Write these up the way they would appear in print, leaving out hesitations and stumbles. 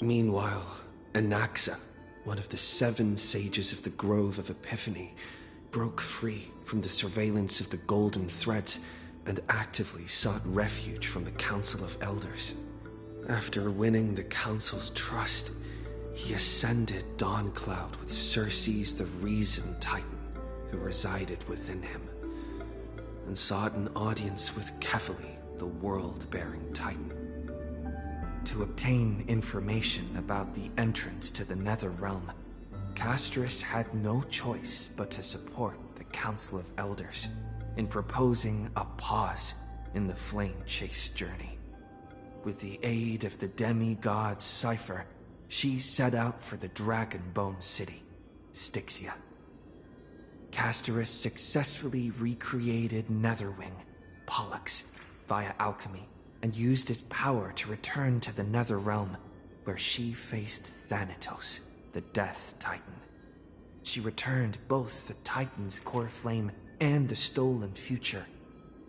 Meanwhile, Anaxa, one of the 7 sages of the Grove of Epiphany, broke free from the surveillance of the Golden Threads and actively sought refuge from the Council of Elders. After winning the Council's trust, he ascended Dawncloud with Circe's the Reason Titan, who resided within him, and sought an audience with Kephaly, the World-Bearing Titan. To obtain information about the entrance to the Netherrealm, Castorus had no choice but to support the Council of Elders in proposing a pause in the flame-chase journey. With the aid of the demigod Cypher, she set out for the Dragonbone City, Styxia. Castorus successfully recreated Netherwing, Pollux, via alchemy, and used its power to return to the Netherrealm, where she faced Thanatos, the Death Titan. She returned both the Titan's core flame and the stolen future,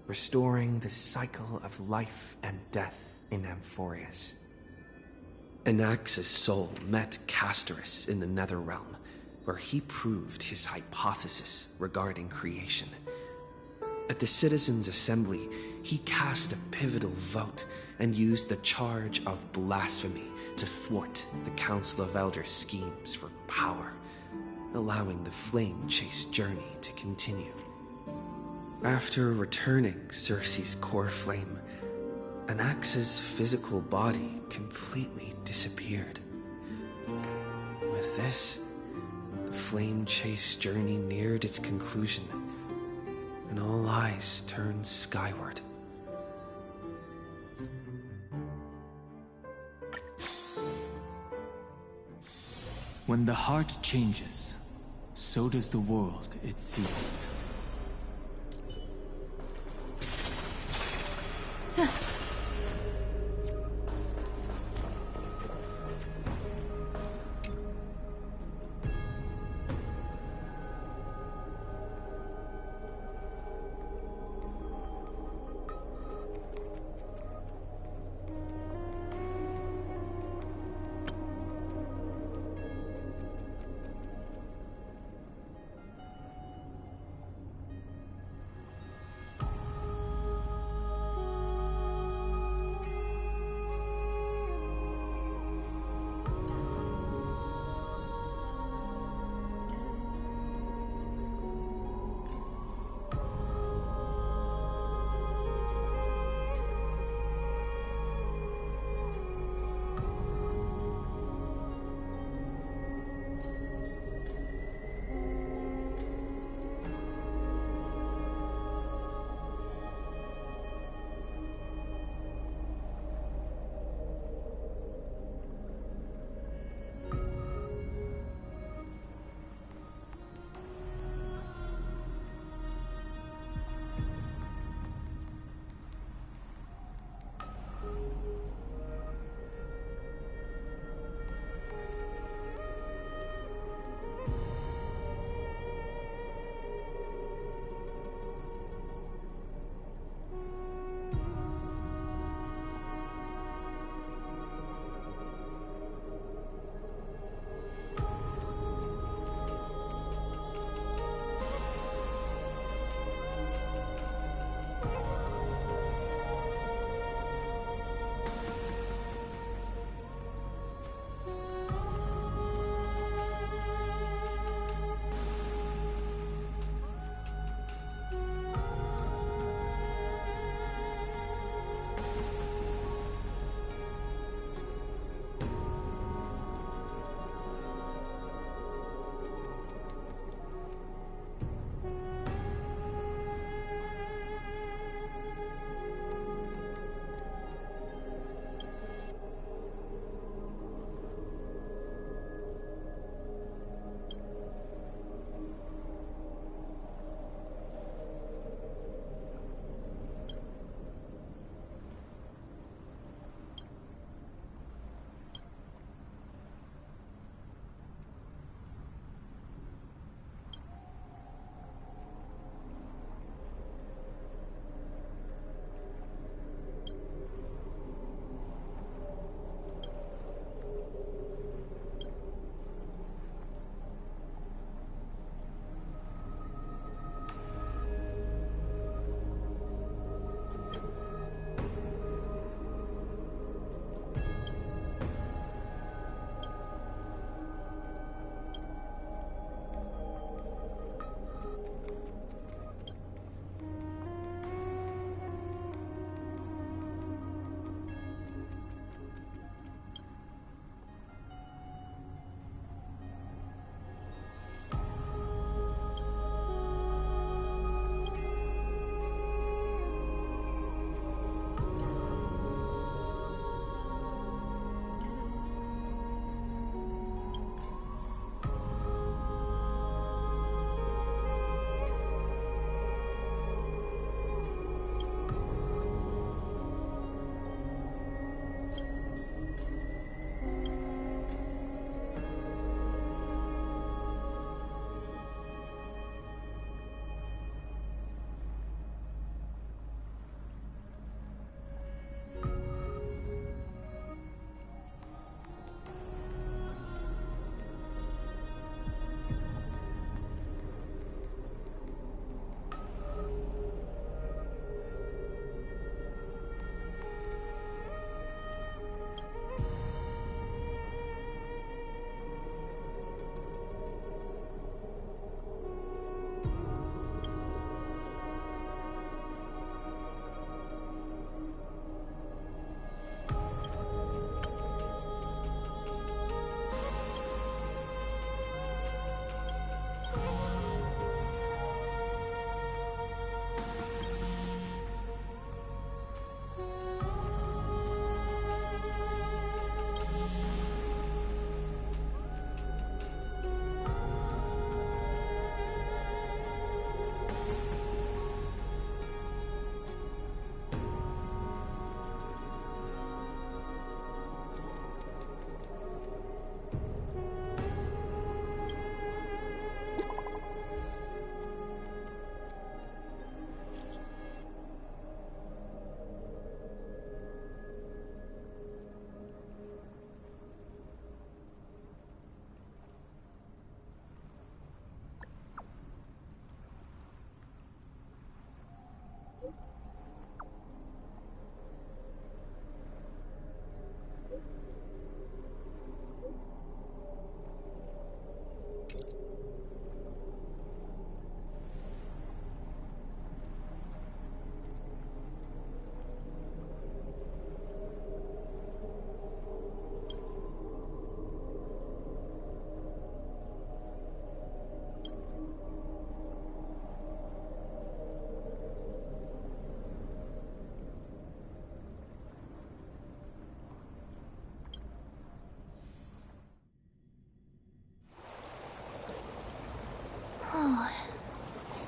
restoring the cycle of life and death in Amphoreus. Anaxa's soul met Castorus in the Netherrealm, where he proved his hypothesis regarding creation. At the Citizens' Assembly, he cast a pivotal vote and used the charge of blasphemy to thwart the Council of Elders' schemes for power, allowing the flame-chase journey to continue. After returning Circe's core flame, Anaxa's physical body completely disappeared. With this, the flame-chase journey neared its conclusion, and all eyes turned skyward. When the heart changes, so does the world it sees.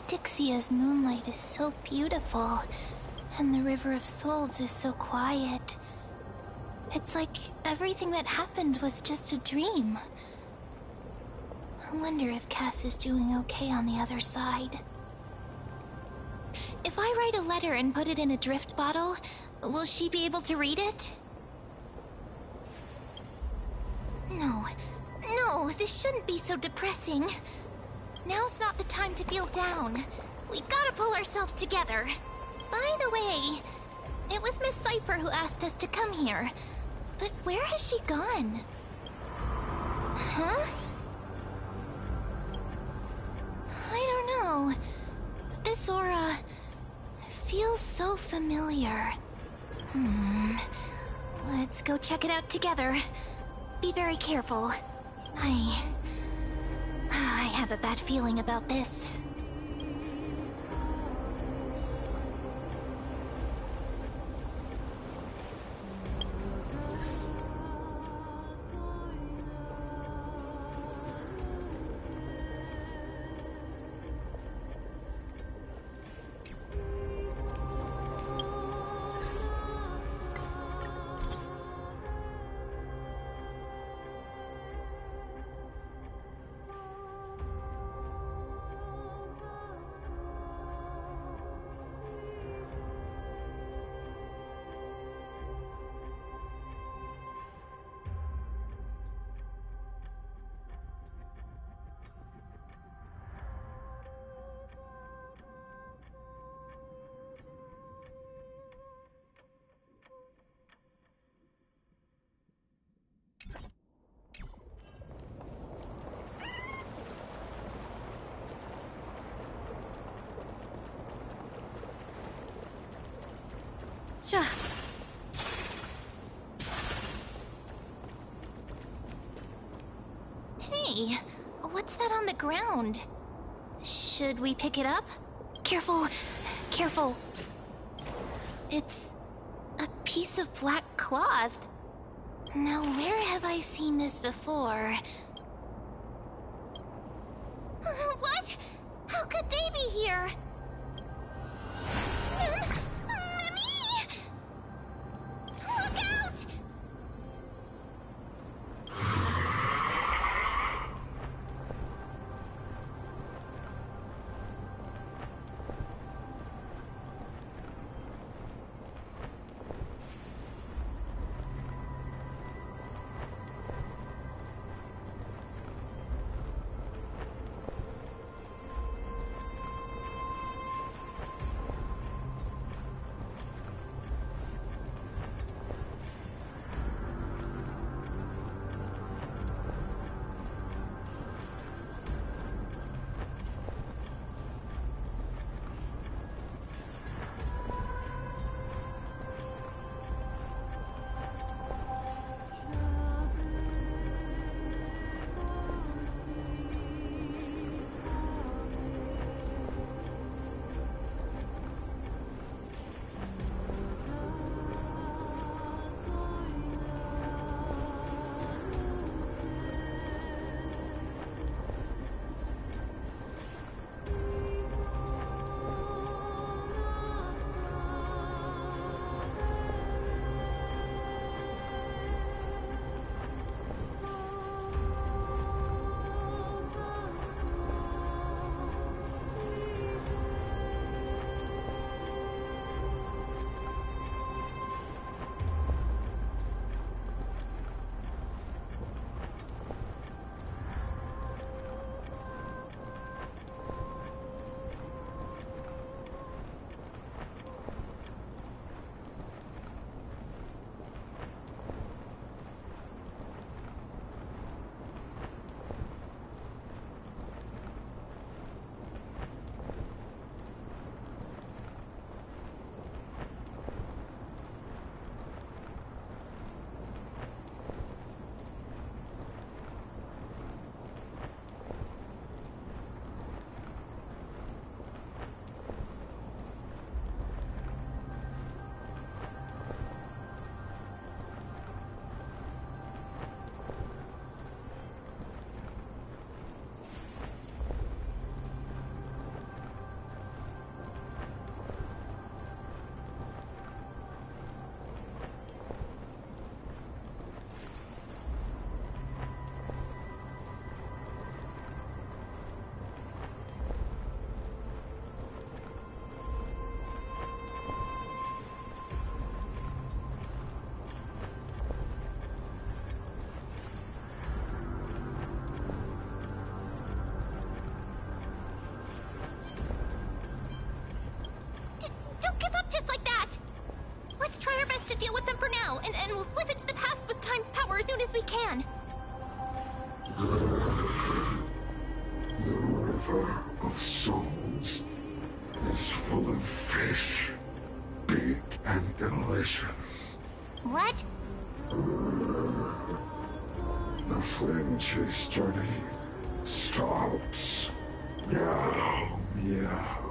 Styxia's moonlight is so beautiful, and the River of Souls is so quiet. It's like everything that happened was just a dream. I wonder if Cass is doing okay on the other side. If I write a letter and put it in a drift bottle, will she be able to read it? No, this shouldn't be so depressing. Now's not the time to feel down. We gotta pull ourselves together. By the way, it was Miss Cypher who asked us to come here. But where has she gone? Huh? I don't know. This aura feels so familiar. Let's go check it out together. Be very careful. I have a bad feeling about this. Sure. Hey, what's that on the ground? Should we pick it up? Careful, careful. It's a piece of black cloth. Now, where have I seen this before? What? How could they be here? Mimi! Look out! souls is full of fish, big and delicious. What? The flame chase journey stops. Meow, meow.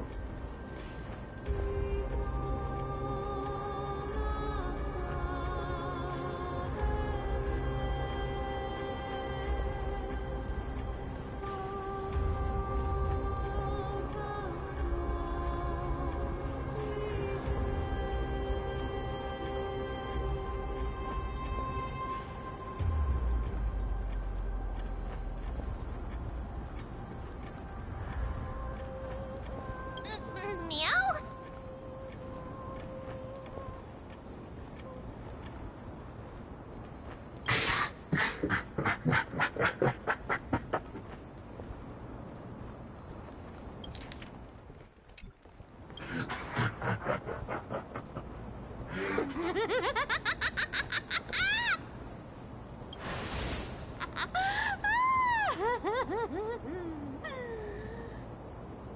Meow?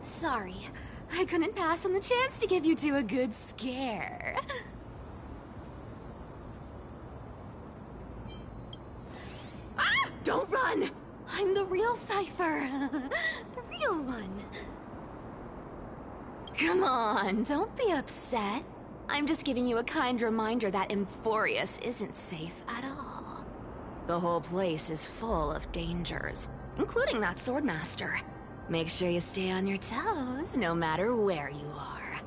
Sorry, I couldn't pass on the chance to give you two a good scare. Ah! Don't run! I'm the real Cypher. The real one. Come on, don't be upset. I'm just giving you a kind reminder that Amphoreus isn't safe at all. The whole place is full of dangers, including that swordmaster. Make sure you stay on your toes, no matter where you are.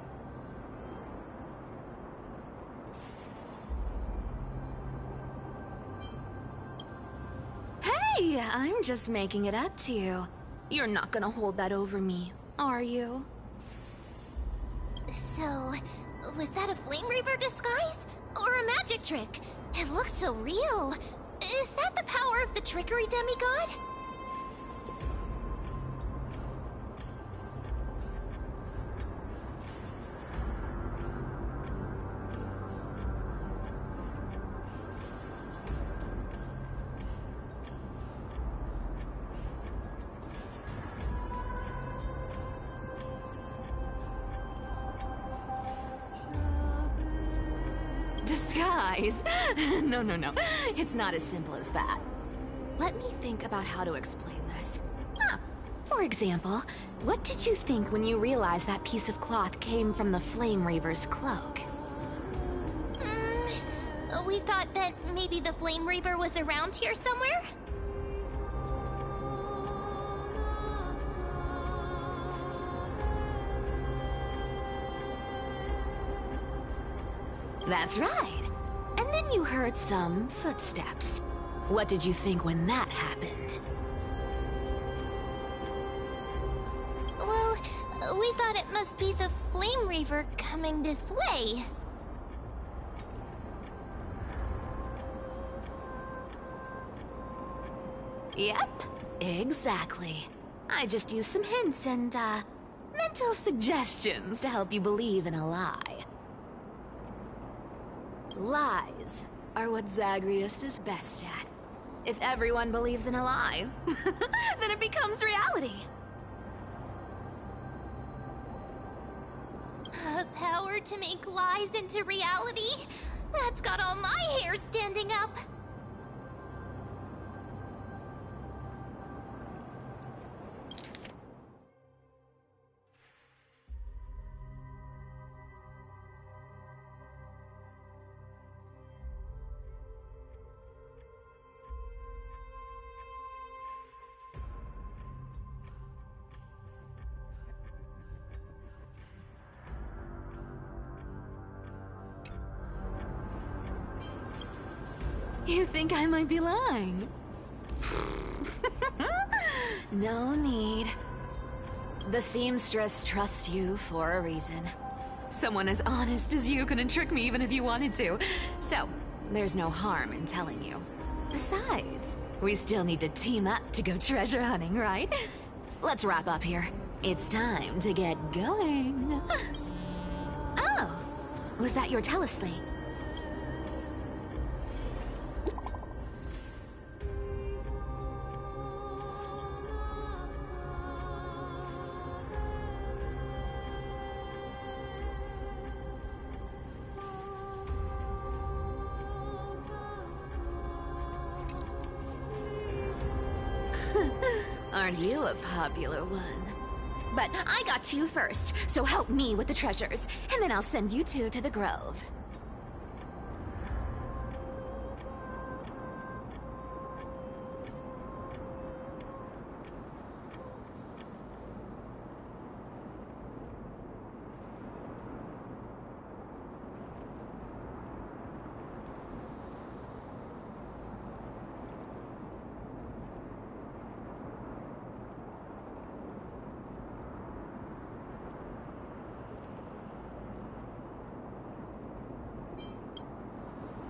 Hey, I'm just making it up to you. You're not gonna hold that over me, are you? So, was that a Flame Reaver disguise? Or a magic trick? It looked so real. Is that the power of the trickery demigod? Disguise? No. It's not as simple as that. Let me think about how to explain this. For example, what did you think when you realized that piece of cloth came from the Flame Reaver's cloak? We thought that maybe the Flame Reaver was around here somewhere? That's right. And then you heard some footsteps. What did you think when that happened? Well, we thought it must be the Flame Reaver coming this way. Yep, exactly. I just used some hints and, mental suggestions to help you believe in a lie. Lies are what Zagreus is best at. If everyone believes in a lie, then it becomes reality. A power to make lies into reality? That's got all my hair standing up. You think I might be lying? No need. The seamstress trusts you for a reason. Someone as honest as you couldn't trick me even if you wanted to. So, there's no harm in telling you. Besides, we still need to team up to go treasure hunting, right? Let's wrap up here. It's time to get going. Oh, was that your teleslate? Aren't you a popular one? But I got to you first, so help me with the treasures, and then I'll send you two to the Grove.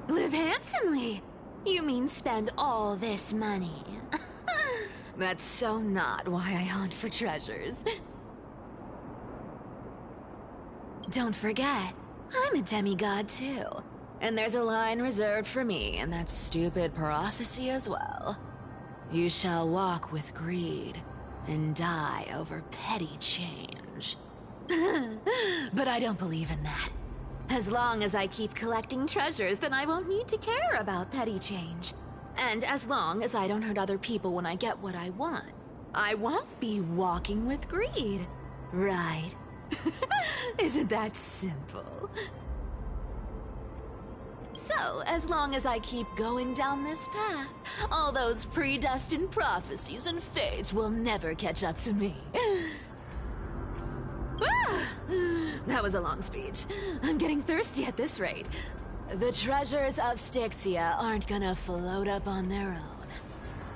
Live handsomely. You mean spend all this money? That's so not why I hunt for treasures. Don't forget, I'm a demigod too. And there's a line reserved for me in that stupid prophecy as well. You shall walk with greed and die over petty change. But I don't believe in that. As long as I keep collecting treasures, then I won't need to care about petty change. And as long as I don't hurt other people when I get what I want, I won't be walking with greed. Right? Isn't that simple? So, as long as I keep going down this path, all those predestined prophecies and fates will never catch up to me. That was a long speech. I'm getting thirsty at this rate. The treasures of Styxia aren't gonna float up on their own.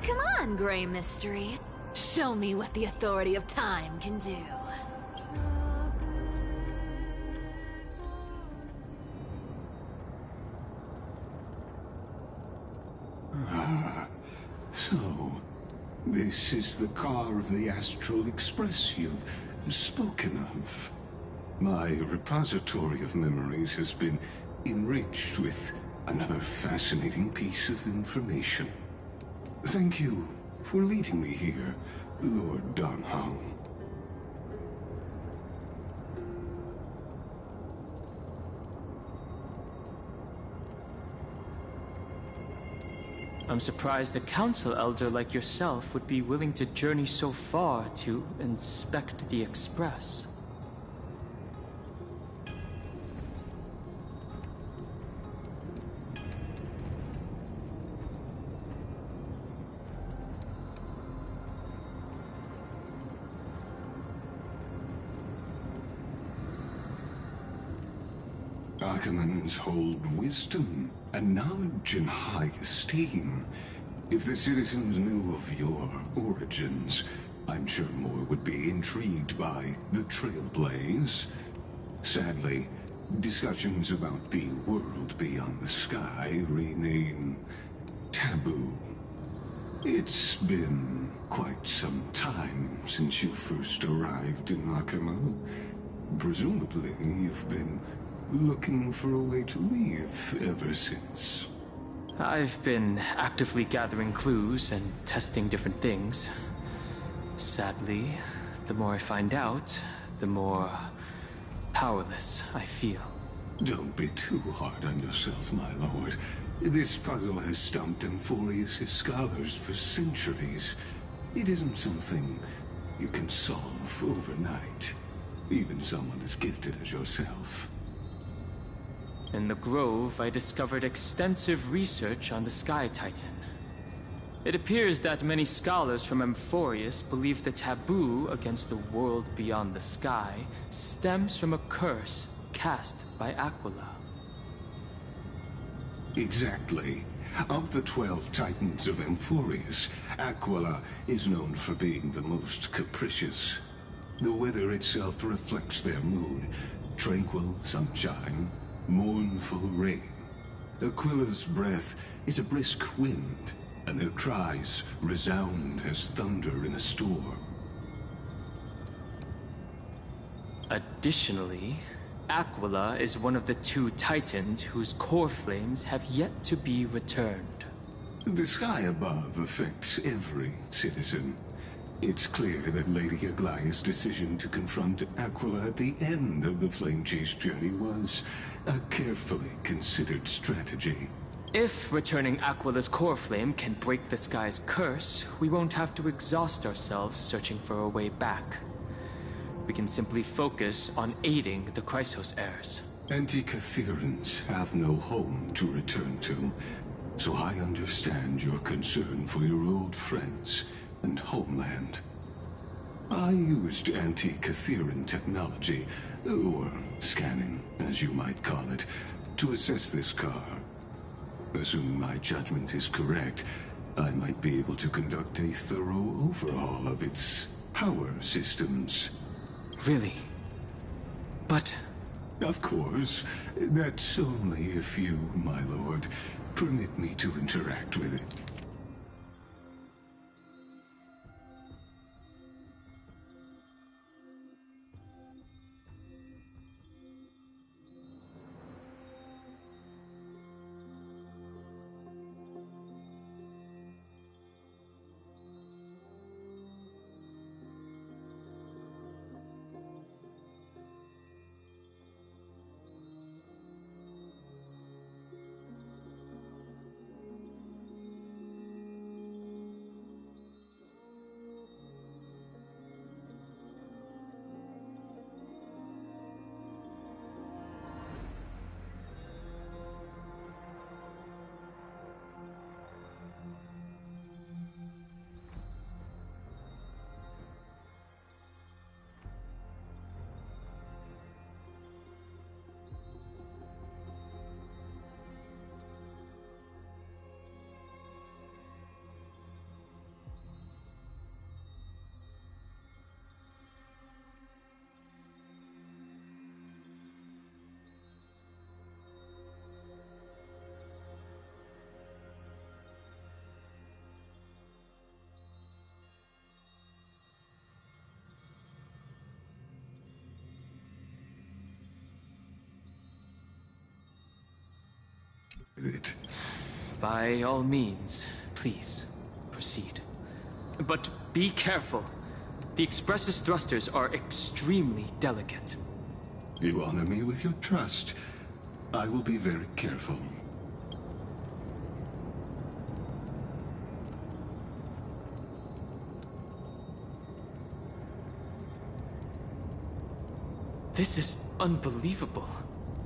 Come on, Grey Mystery. Show me what the authority of time can do. So, this is the car of the Astral Express you've spoken of. My repository of memories has been enriched with another fascinating piece of information. Thank you for leading me here, Lord Donhong. I'm surprised a council elder like yourself would be willing to journey so far to inspect the Express. Archimans hold wisdom and knowledge in high esteem. If the citizens knew of your origins, I'm sure more would be intrigued by the Trailblaze. Sadly, discussions about the world beyond the sky remain taboo. It's been quite some time since you first arrived in Akimo. Presumably, you've been looking for a way to leave ever since. I've been actively gathering clues and testing different things. Sadly, the more I find out, the more powerless I feel. Don't be too hard on yourself, my lord. This puzzle has stumped Amphoreus' scholars for centuries. It isn't something you can solve overnight. Even someone as gifted as yourself. In the Grove, I discovered extensive research on the Sky Titan. It appears that many scholars from Amphoreus believe the taboo against the world beyond the sky stems from a curse cast by Aquila. Exactly. Of the 12 Titans of Amphoreus, Aquila is known for being the most capricious. The weather itself reflects their mood. Tranquil sunshine, mournful rain. Aquila's breath is a brisk wind, and their cries resound as thunder in a storm. Additionally, Aquila is one of the 2 Titans whose core flames have yet to be returned. The sky above affects every citizen. It's clear that Lady Aglaya's decision to confront Aquila at the end of the Flame Chase journey was a carefully considered strategy. If returning Aquila's core flame can break the sky's curse, we won't have to exhaust ourselves searching for a way back. We can simply focus on aiding the Chrysos heirs. Anti-Catherians have no home to return to, so I understand your concern for your old friends and homeland. I used anti-Catherian technology, or scanning, as you might call it, to assess this car. Assuming my judgment is correct, I might be able to conduct a thorough overhaul of its power systems. Really? But... Of course. That's only if you, my lord, permit me to interact with it. It. By all means, please, proceed. But be careful. The Express's thrusters are extremely delicate. You honor me with your trust. I will be very careful. This is unbelievable.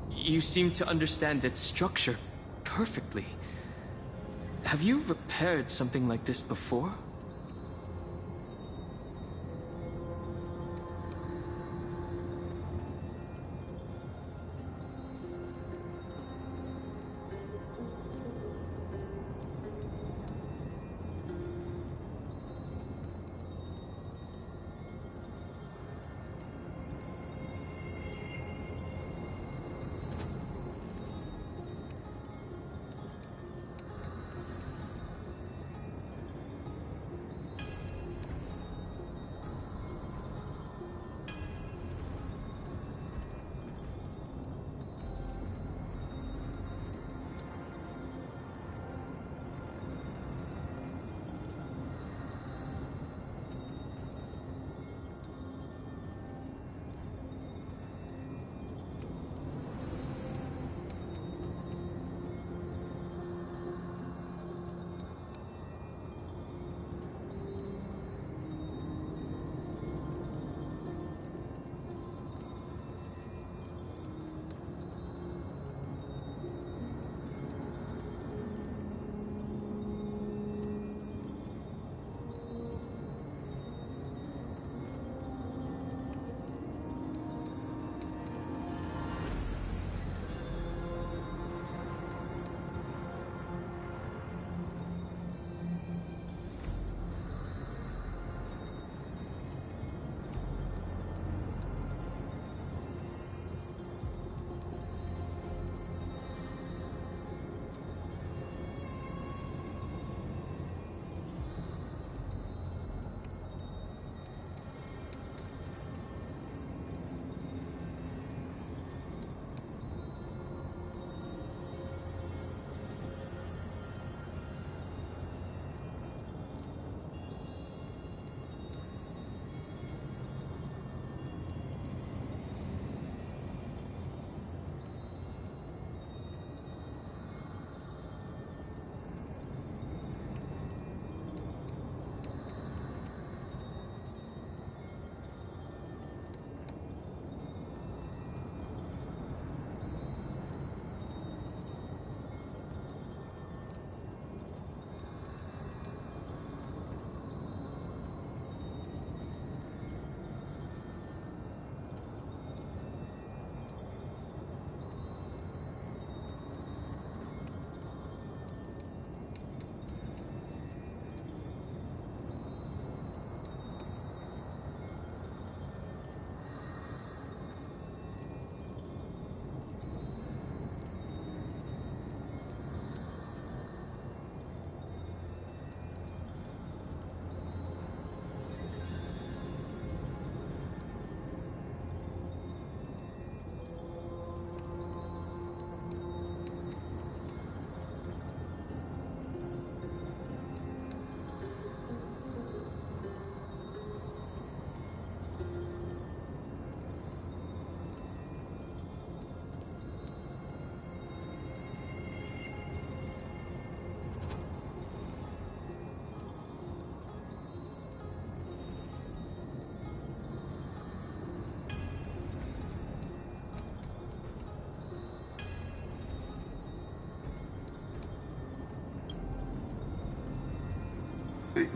You seem to understand its structure perfectly. Have you repaired something like this before?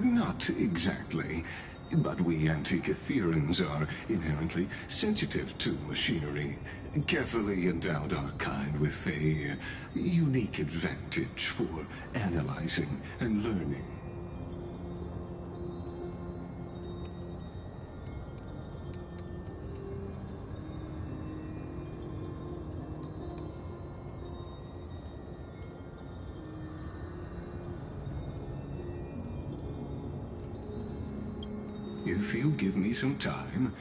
Not exactly. But we Antikytherians are inherently sensitive to machinery. Carefully endowed our kind with a unique advantage for analyzing and learning. If you give me some time,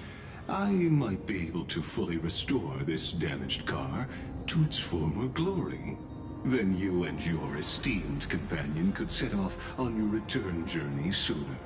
I might be able to fully restore this damaged car to its former glory. Then you and your esteemed companion could set off on your return journey sooner.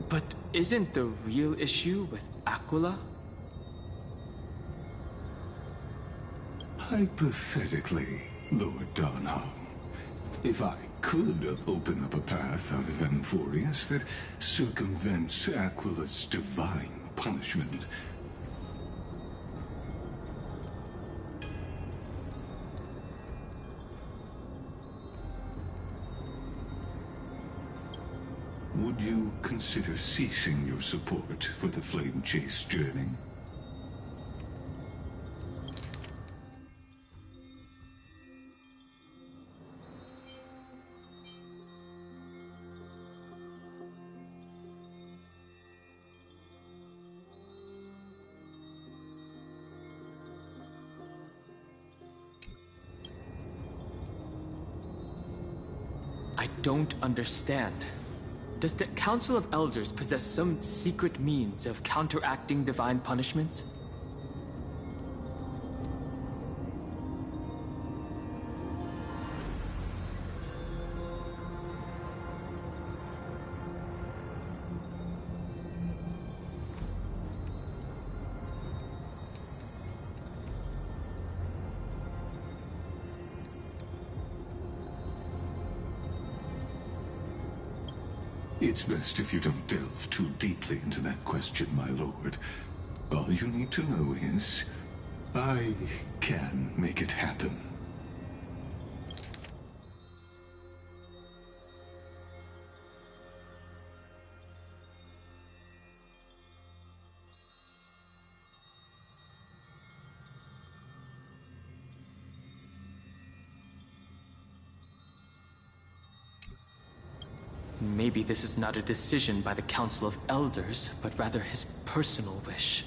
But isn't the real issue with Aquila? Hypothetically, Lord Donholm, if I could open up a path out of Amphoreus that circumvents Aquila's divine punishment, would you consider ceasing your support for the Flame Chase journey? I don't understand. Does the Council of Elders possess some secret means of counteracting divine punishment? It's best if you don't delve too deeply into that question, my lord. All you need to know is, I can make it happen. Maybe this is not a decision by the Council of Elders, but rather his personal wish.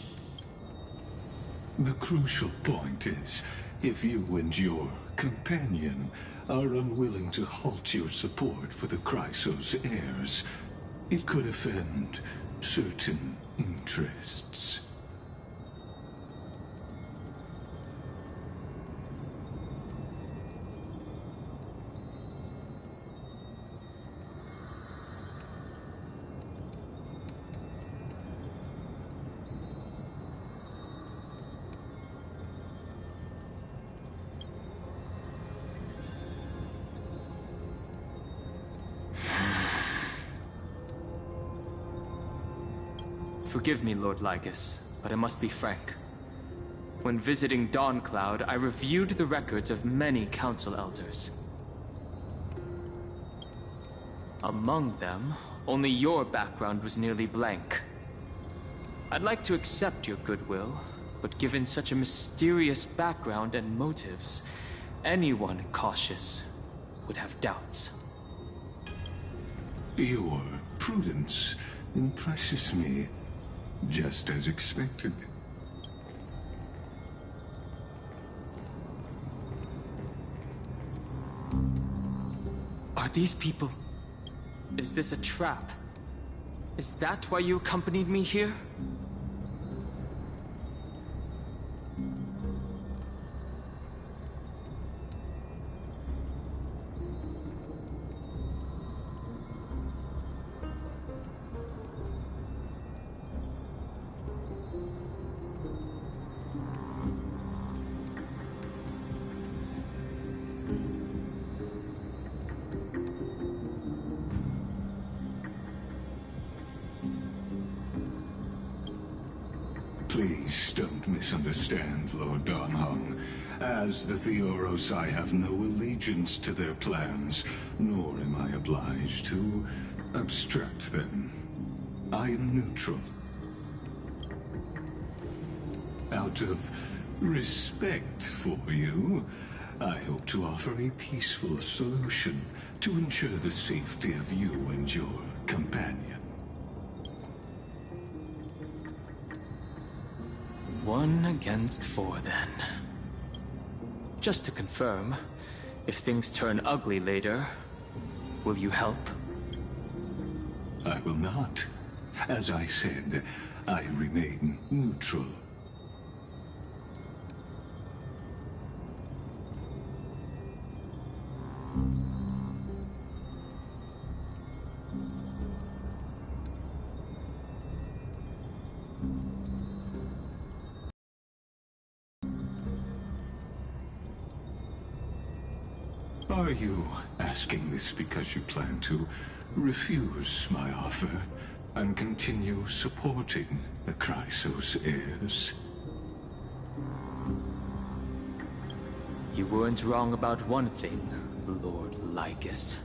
The crucial point is, if you and your companion are unwilling to halt your support for the Chrysos heirs, it could offend certain interests. Forgive me, Lord Lygus, but I must be frank. When visiting Dawncloud, I reviewed the records of many council elders. Among them, only your background was nearly blank. I'd like to accept your goodwill, but given such a mysterious background and motives, anyone cautious would have doubts. Your prudence impresses me, just as expected. Are these people... Is this a trap? Is that why you accompanied me here? Please don't misunderstand, Lord Donhong. As the Theoros, I have no allegiance to their plans, nor am I obliged to obstruct them. I am neutral. Out of respect for you, I hope to offer a peaceful solution to ensure the safety of you and your companion. 1 against 4, then. Just to confirm, if things turn ugly later, will you help? I will not. As I said, I remain neutral. Are you asking this because you plan to refuse my offer and continue supporting the Chrysos heirs? You weren't wrong about one thing, Lord Lycus.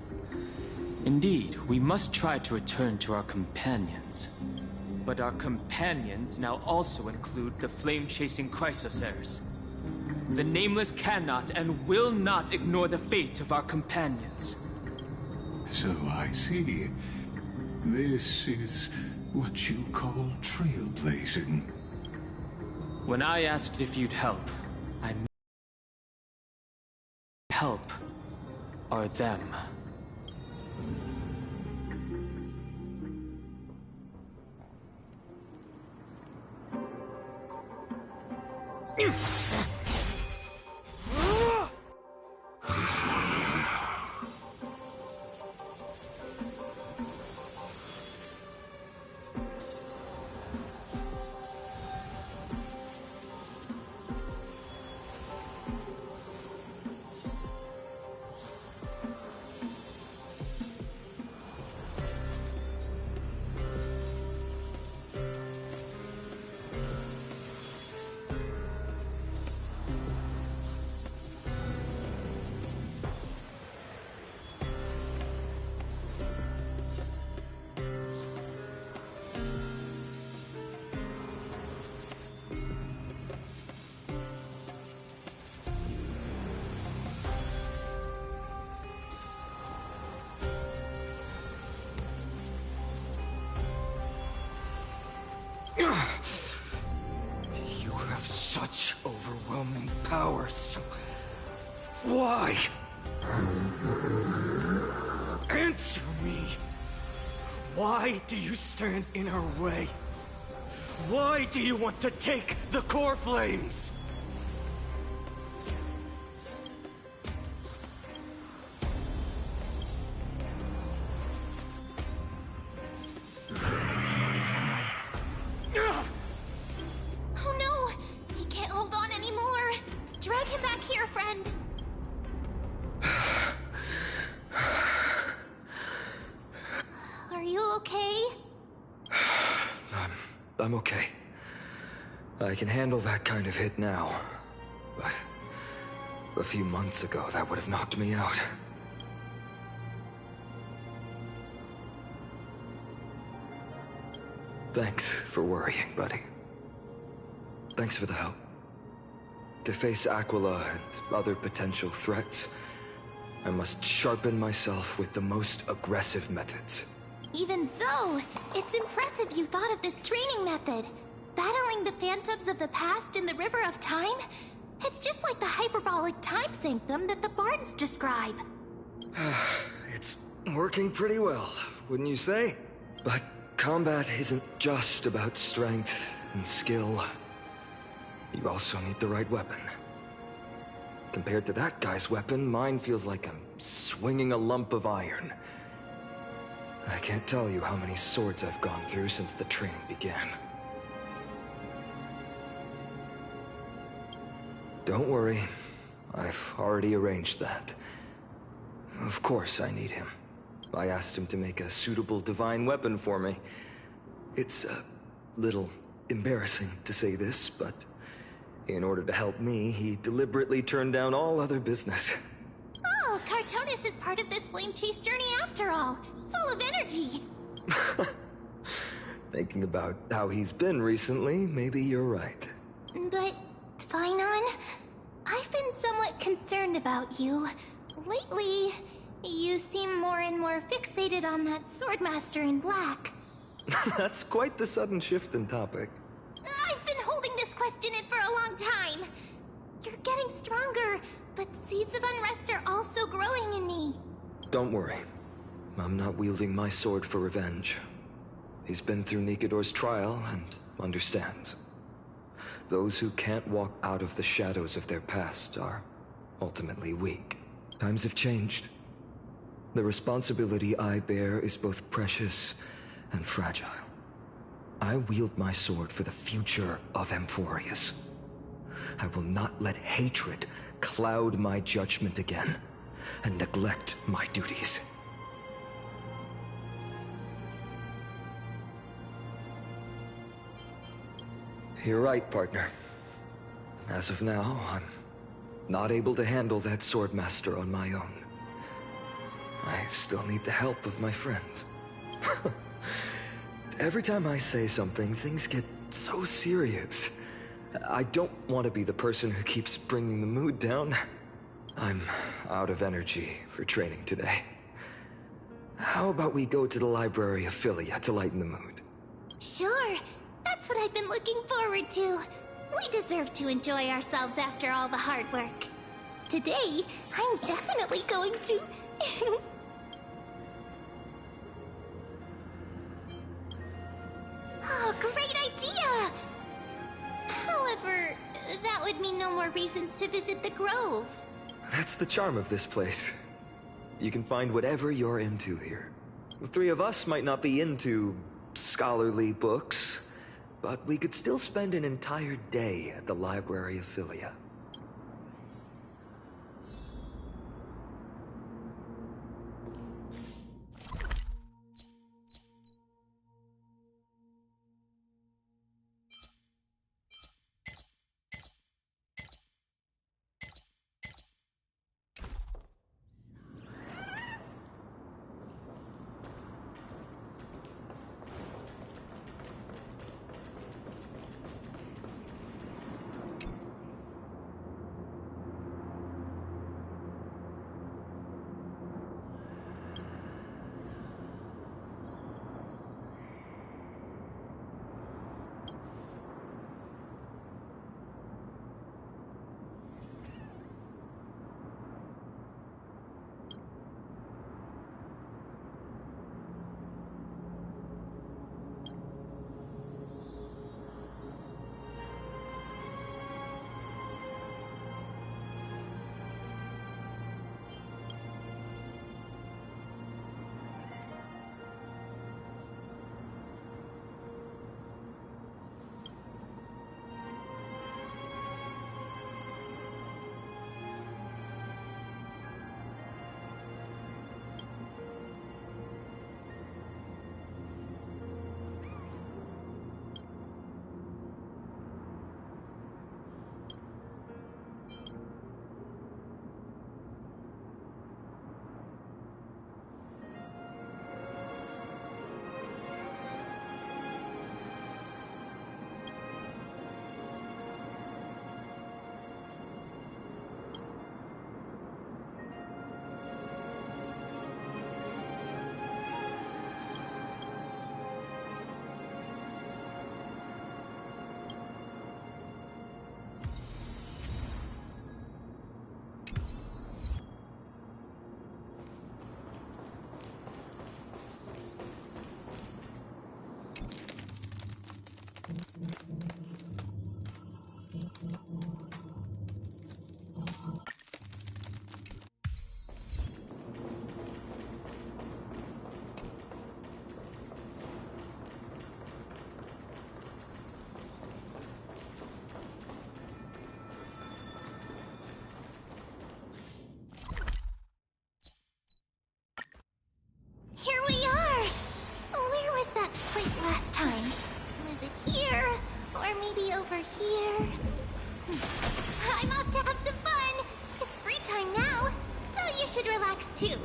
Indeed, we must try to return to our companions. But our companions now also include the flame-chasing Chrysos heirs. The Nameless cannot and will not ignore the fate of our companions. So I see. This is what you call trailblazing. When I asked if you'd help, I meant help are them. You have such overwhelming powers. Why? Answer me. Why do you stand in our way? Why do you want to take the core flames? Oh no! He can't hold on anymore! Drag him back here, friend! Are you okay? I'm okay. I can handle that kind of hit now. But a few months ago, that would have knocked me out. Thanks for worrying, buddy. Thanks for the help. To face Aquila and other potential threats, I must sharpen myself with the most aggressive methods. Even so, it's impressive you thought of this training method. Battling the phantoms of the past in the River of Time? It's just like the hyperbolic time sanctum that the bards describe. It's working pretty well, wouldn't you say? But combat isn't just about strength and skill. You also need the right weapon. Compared to that guy's weapon, mine feels like I'm swinging a lump of iron. I can't tell you how many swords I've gone through since the training began. Don't worry, I've already arranged that. Of course I need him. I asked him to make a suitable divine weapon for me. It's a little embarrassing to say this, but in order to help me, he deliberately turned down all other business. Oh, Cartonis is part of this Flame Chase journey after all. Full of energy. Thinking about how he's been recently, maybe you're right. But, Phainon, I've been somewhat concerned about you. Lately, you seem more and more fixated on that Swordmaster in black. That's quite the sudden shift in topic. I've been holding this question in for a long time. You're getting stronger, but seeds of unrest are also growing in me. Don't worry. I'm not wielding my sword for revenge. He's been through Nikador's trial and understands. Those who can't walk out of the shadows of their past are ultimately weak. Times have changed. The responsibility I bear is both precious and fragile. I wield my sword for the future of Amphoreus. I will not let hatred cloud my judgment again and neglect my duties. You're right, partner. As of now, I'm not able to handle that Swordmaster on my own. I still need the help of my friends. Every time I say something, things get so serious. I don't want to be the person who keeps bringing the mood down. I'm out of energy for training today. How about we go to the Library of Philia to lighten the mood? Sure, that's what I've been looking forward to. We deserve to enjoy ourselves after all the hard work. Today, I'm definitely going to... Oh, great idea! However, that would mean no more reasons to visit the Grove. That's the charm of this place. You can find whatever you're into here. The three of us might not be into scholarly books, but we could still spend an entire day at the Library of Philia. here. I'm off to have some fun! It's free time now, so you should relax too.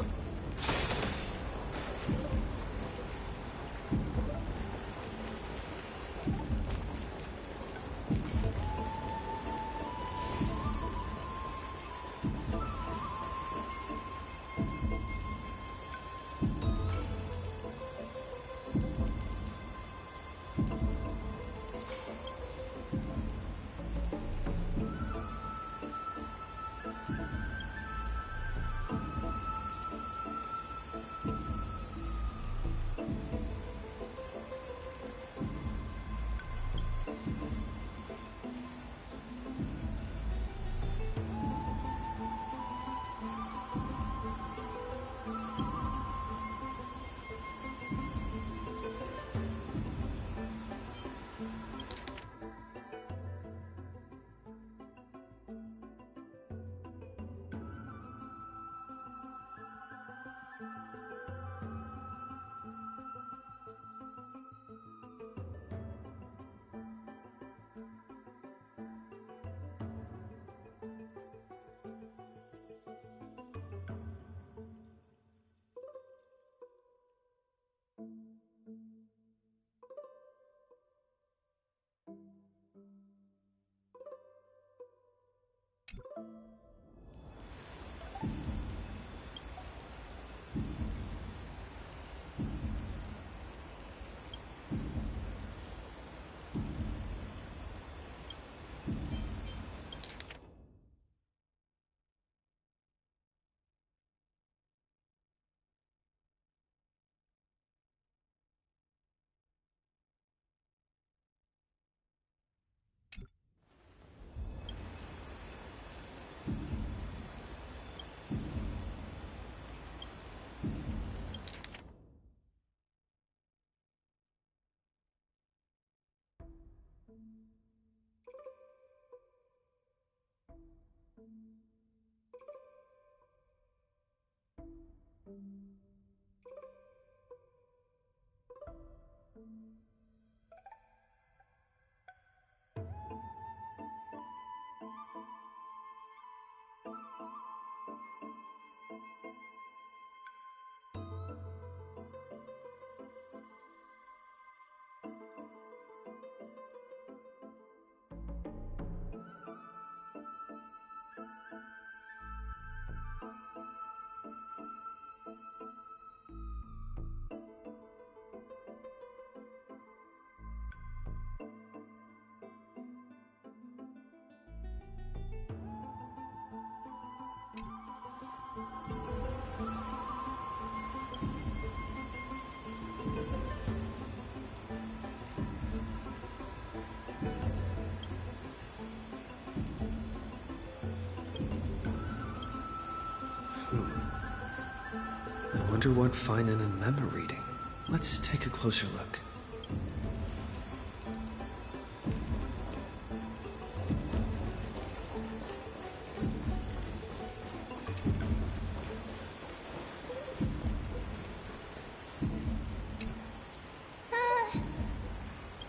I wonder what Finan and Mem are reading. Let's take a closer look.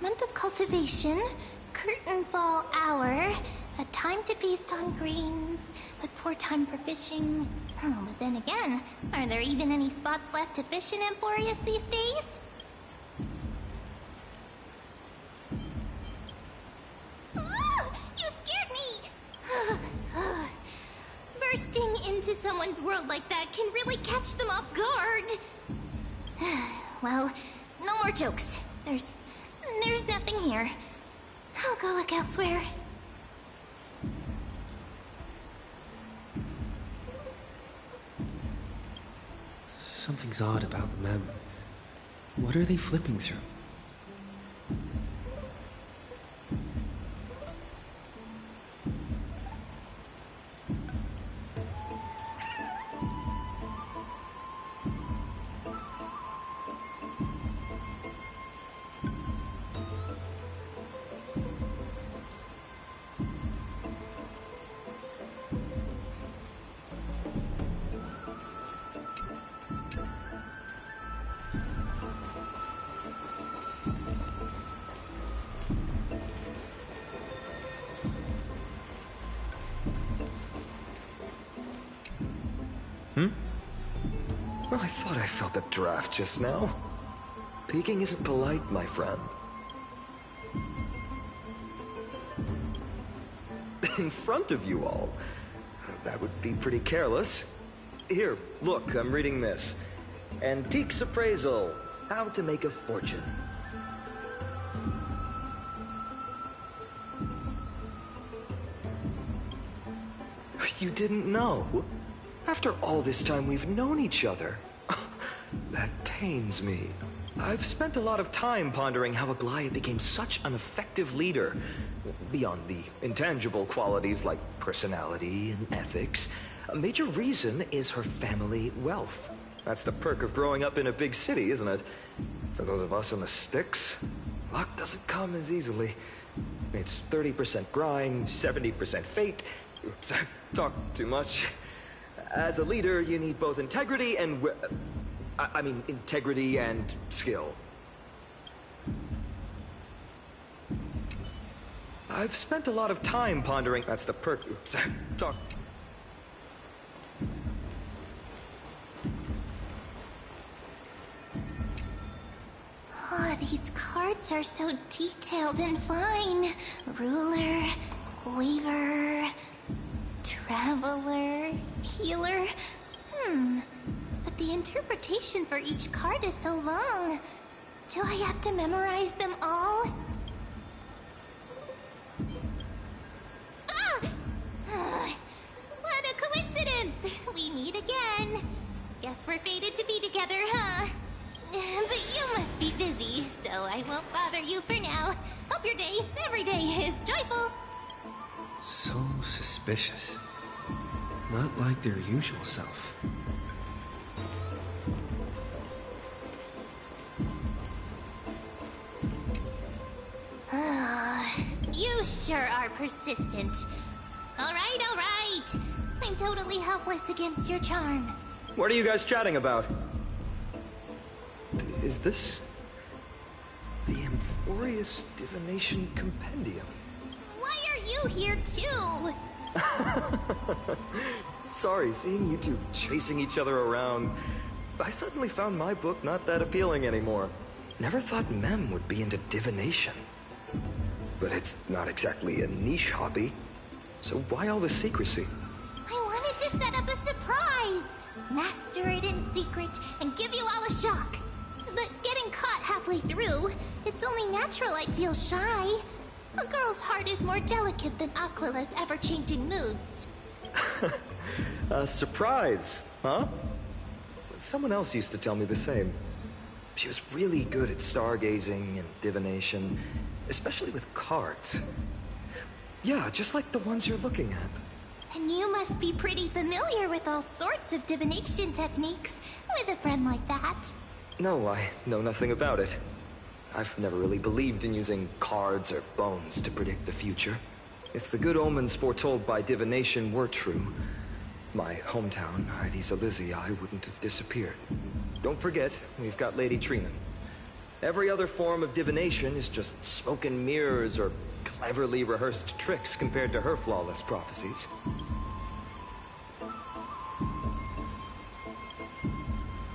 Month of cultivation, curtain fall hour, a time to feast on grains, but poor time for fishing. Oh, but then again, are there even any spots left to fish in Amphoreus these days? Ah, you scared me! Bursting into someone's world like that can really catch them off guard. Well, no more jokes. There's nothing here. I'll go look elsewhere. Something's odd about Mem. What are they flipping through? Well, I thought I felt a draft just now. Peeking isn't polite, my friend. In front of you all. That would be pretty careless. Here, look, I'm reading this. Antiques Appraisal. How to make a fortune. You didn't know? After all this time we've known each other. That pains me. I've spent a lot of time pondering how Aglaia became such an effective leader. Beyond the intangible qualities like personality and ethics, a major reason is her family wealth. That's the perk of growing up in a big city, isn't it? For those of us in the sticks, luck doesn't come as easily. It's 30% grind, 70% fate. Oops, I talked too much. As a leader, you need both integrity and... I mean, integrity and skill. I've spent a lot of time pondering... That's the perk... Oops, I talked... Oh, these cards are so detailed and fine. Ruler, weaver, traveler, healer. But the interpretation for each card is so long. Do I have to memorize them all? Ah! What a coincidence! We meet again. Guess we're fated to be together, huh? But you must be busy, so I won't bother you for now. Hope your day, every day, is joyful. So suspicious. Not like their usual self. You sure are persistent. All right. I'm totally helpless against your charm. What are you guys chatting about? Is this... the Amphoreus Divination Compendium? Why are you here too? Sorry, seeing you two chasing each other around... I suddenly found my book not that appealing anymore. Never thought Mem would be into divination. But it's not exactly a niche hobby. So why all the secrecy? I wanted to set up a surprise! Master it in secret and give you all a shock. But getting caught halfway through, it's only natural I'd feel shy. A girl's heart is more delicate than Aquila's ever-changing moods. A surprise, huh? Someone else used to tell me the same. She was really good at stargazing and divination, especially with cards. Yeah, just like the ones you're looking at. And you must be pretty familiar with all sorts of divination techniques, with a friend like that. No, I know nothing about it. I've never really believed in using cards or bones to predict the future. If the good omens foretold by divination were true, my hometown, Heidi's Elysiae, wouldn't have disappeared. Don't forget, we've got Lady Trina. Every other form of divination is just smoke and mirrors or cleverly rehearsed tricks compared to her flawless prophecies.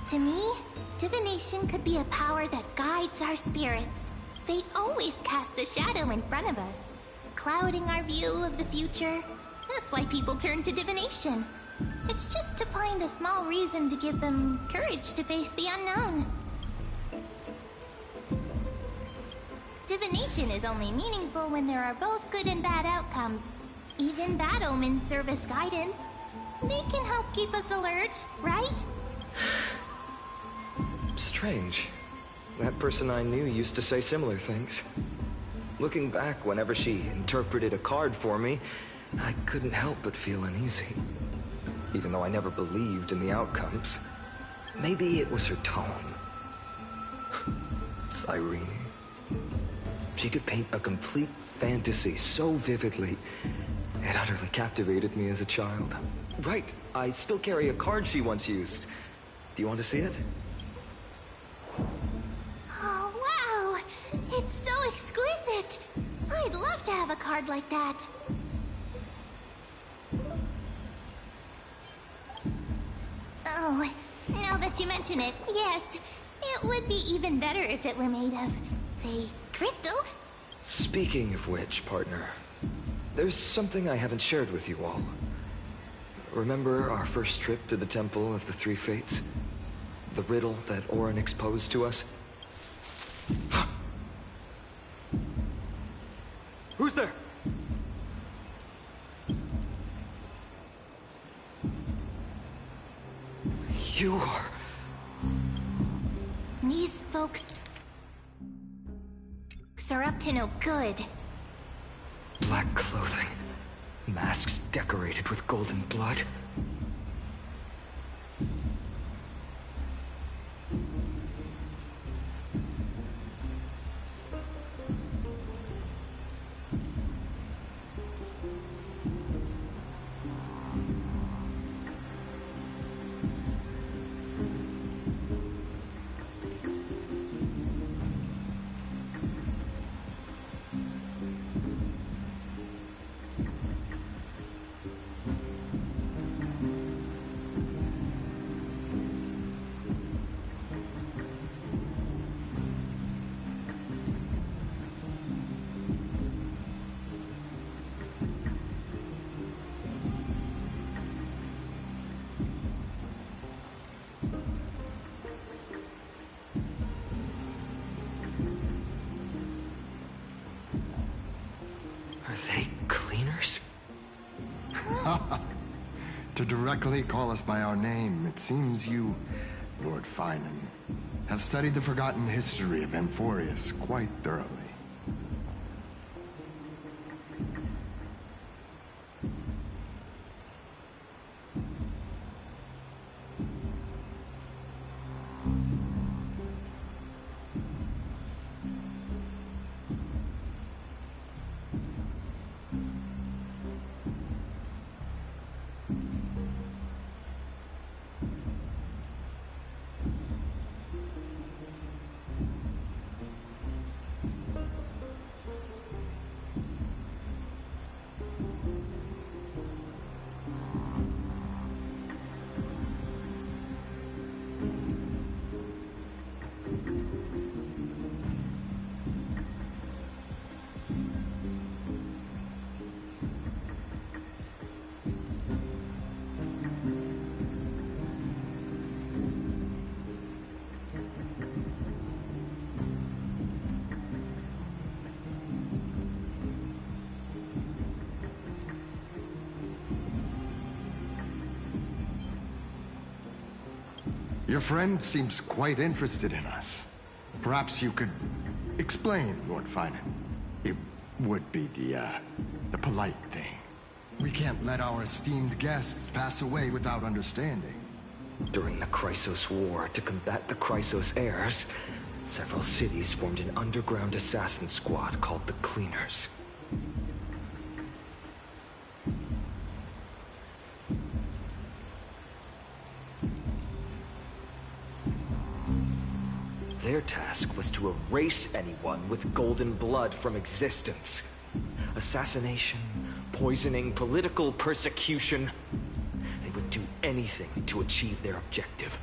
To me, divination could be a power that guides our spirits. Fate always casts a shadow in front of us, clouding our view of the future. That's why people turn to divination. It's just to find a small reason to give them courage to face the unknown. Divination is only meaningful when there are both good and bad outcomes. Even bad omens serve as guidance. They can help keep us alert, right? Strange. That person I knew used to say similar things. Looking back, whenever she interpreted a card for me, I couldn't help but feel uneasy. Even though I never believed in the outcomes. Maybe it was her tone. Cyrene. She could paint a complete fantasy so vividly, it utterly captivated me as a child. Right, I still carry a card she once used. Do you want to see it? Oh, wow! It's so exquisite! I'd love to have a card like that. Oh, now that you mention it, yes. It would be even better if it were made of, say, crystal. Speaking of which, partner, there's something I haven't shared with you all. Remember our first trip to the Temple of the Three Fates? The riddle that Orin exposed to us? Who's there? You are... These folks are up to no good. Black clothing, masks decorated with golden blood. Are they cleaners? To directly call us by our name, it seems you, Lord Finan, have studied the forgotten history of Amphoreus quite thoroughly. Your friend seems quite interested in us. Perhaps you could explain, Lord Finan. It would be the polite thing. We can't let our esteemed guests pass away without understanding. During the Chrysos War, to combat the Chrysos heirs, several cities formed an underground assassin squad called the Cleaners. Their task was to erase anyone with golden blood from existence. Assassination, poisoning, political persecution. They would do anything to achieve their objective.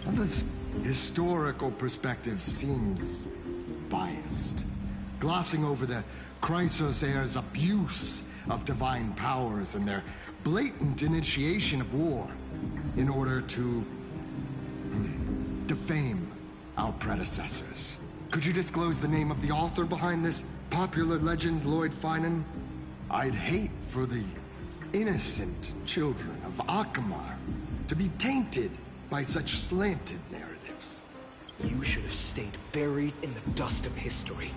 This historical perspective seems biased, glossing over the Chrysos heirs' abuse of divine powers and their blatant initiation of war in order to defame our predecessors. Could you disclose the name of the author behind this popular legend, Lord Finan? I'd hate for the innocent children of Akamar to be tainted by such slanted narratives. You should have stayed buried in the dust of history.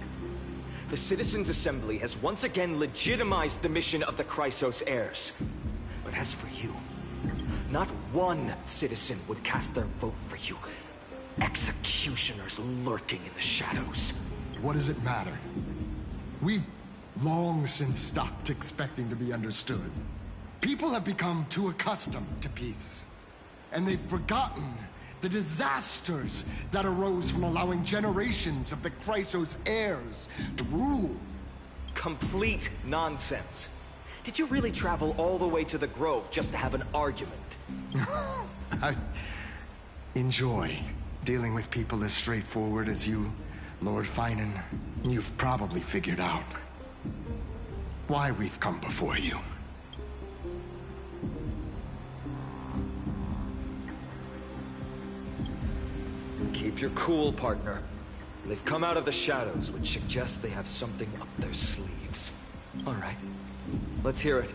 The Citizens' Assembly has once again legitimized the mission of the Chrysos heirs. But as for you, not one citizen would cast their vote for you. Executioners lurking in the shadows. What does it matter? We've long since stopped expecting to be understood. People have become too accustomed to peace. and they've forgotten the disasters that arose from allowing generations of the Chrysos heirs to rule. Complete nonsense. Did you really travel all the way to the Grove just to have an argument? I enjoy dealing with people as straightforward as you, Lord Finan. You've probably figured out why we've come before you. Keep your cool, partner. They've come out of the shadows, which suggests they have something up their sleeves. All right, let's hear it.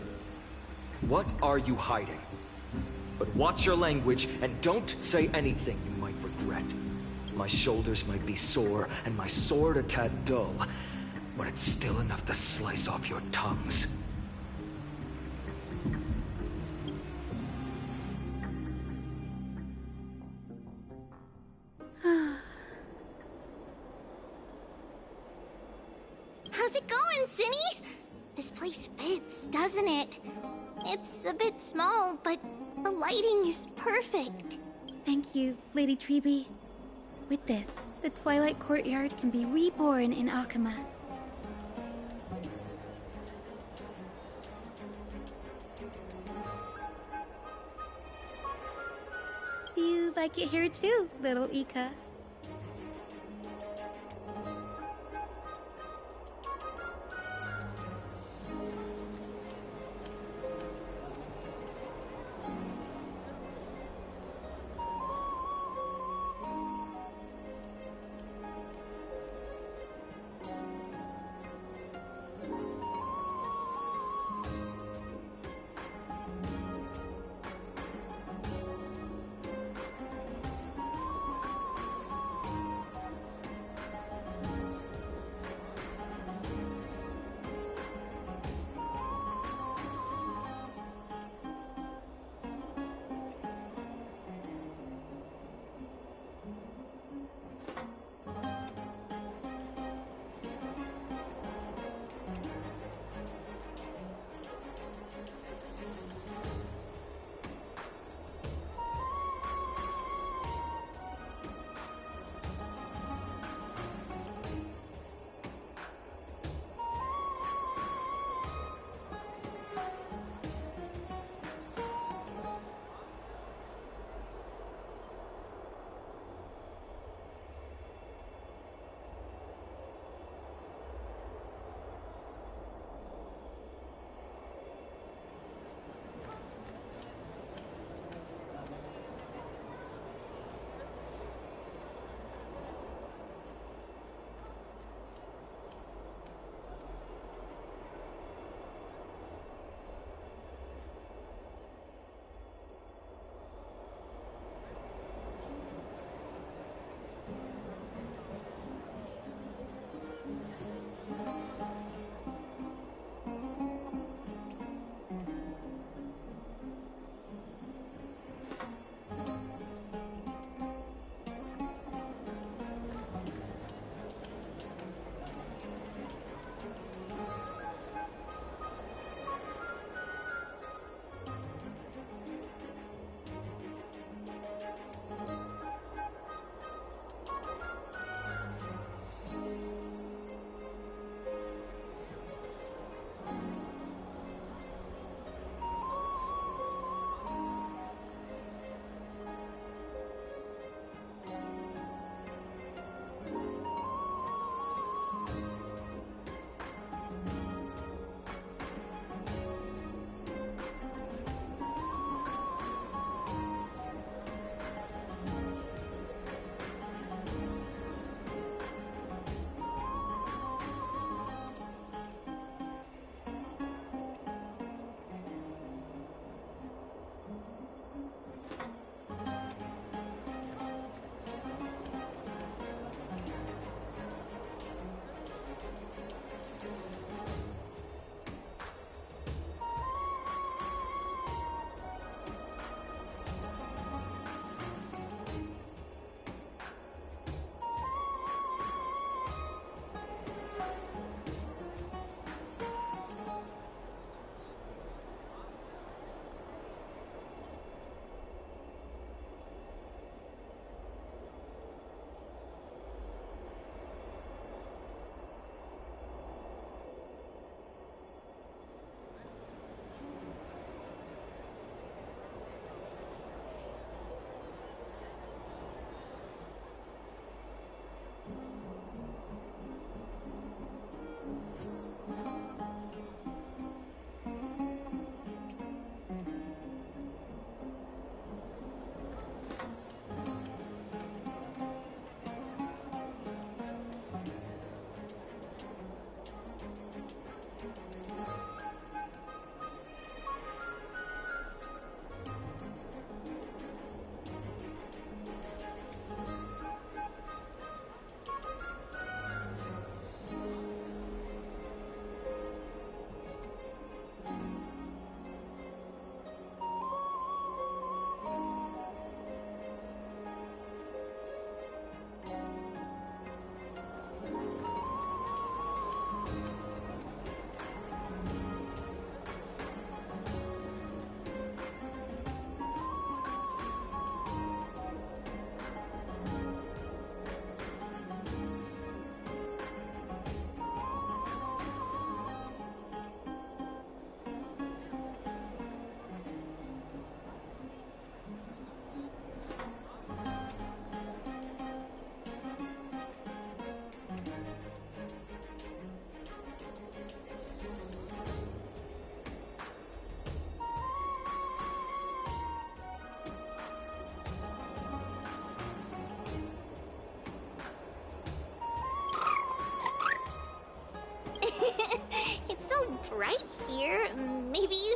What are you hiding? But watch your language, and don't say anything you might regret. My shoulders might be sore, and my sword a tad dull, but it's still enough to slice off your tongues. How's it going, Cinny? This place fits, doesn't it? It's a bit small, but the lighting is perfect. Thank you, Lady Treeby. With this, the Twilight Courtyard can be reborn in Akama. See you like it here too, little Ika.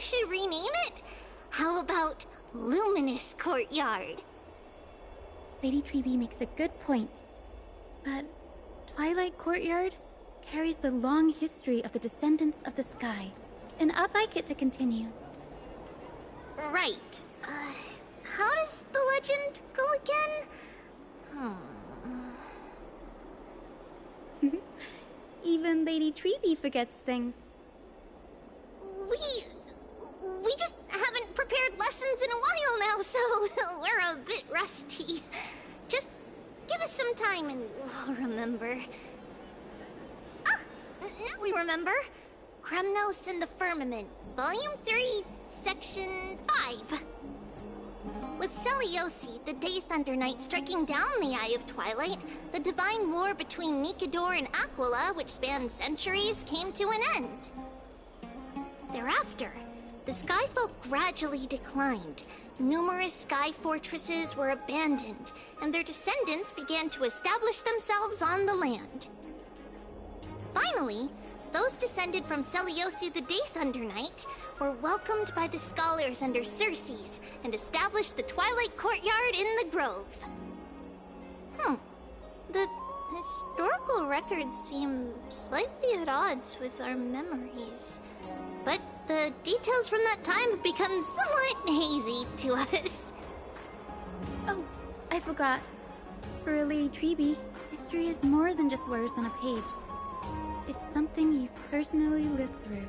should rename it? How about Luminous Courtyard? Lady Treby makes a good point. But Twilight Courtyard carries the long history of the descendants of the sky, and I'd like it to continue. Right. How does the legend go again? Even Lady Treby forgets things. We just haven't prepared lessons in a while now, so we're a bit rusty. Just give us some time and we'll remember. Ah! Now we remember. Kremnos and the Firmament, Volume 3, Section 5. With Seliosi, the Day Thunder Knight, striking down the Eye of Twilight, the divine war between Nikador and Aquila, which spanned centuries, came to an end. Thereafter, the Skyfolk gradually declined. Numerous sky fortresses were abandoned, and their descendants began to establish themselves on the land. Finally, those descended from Seliosi the Day Thunder Knight were welcomed by the scholars under Circes and established the Twilight Courtyard in the Grove. The historical records seem slightly at odds with our memories, but the details from that time have become somewhat hazy to us. Oh, I forgot. For Lady Treby, history is more than just words on a page. It's something you've personally lived through.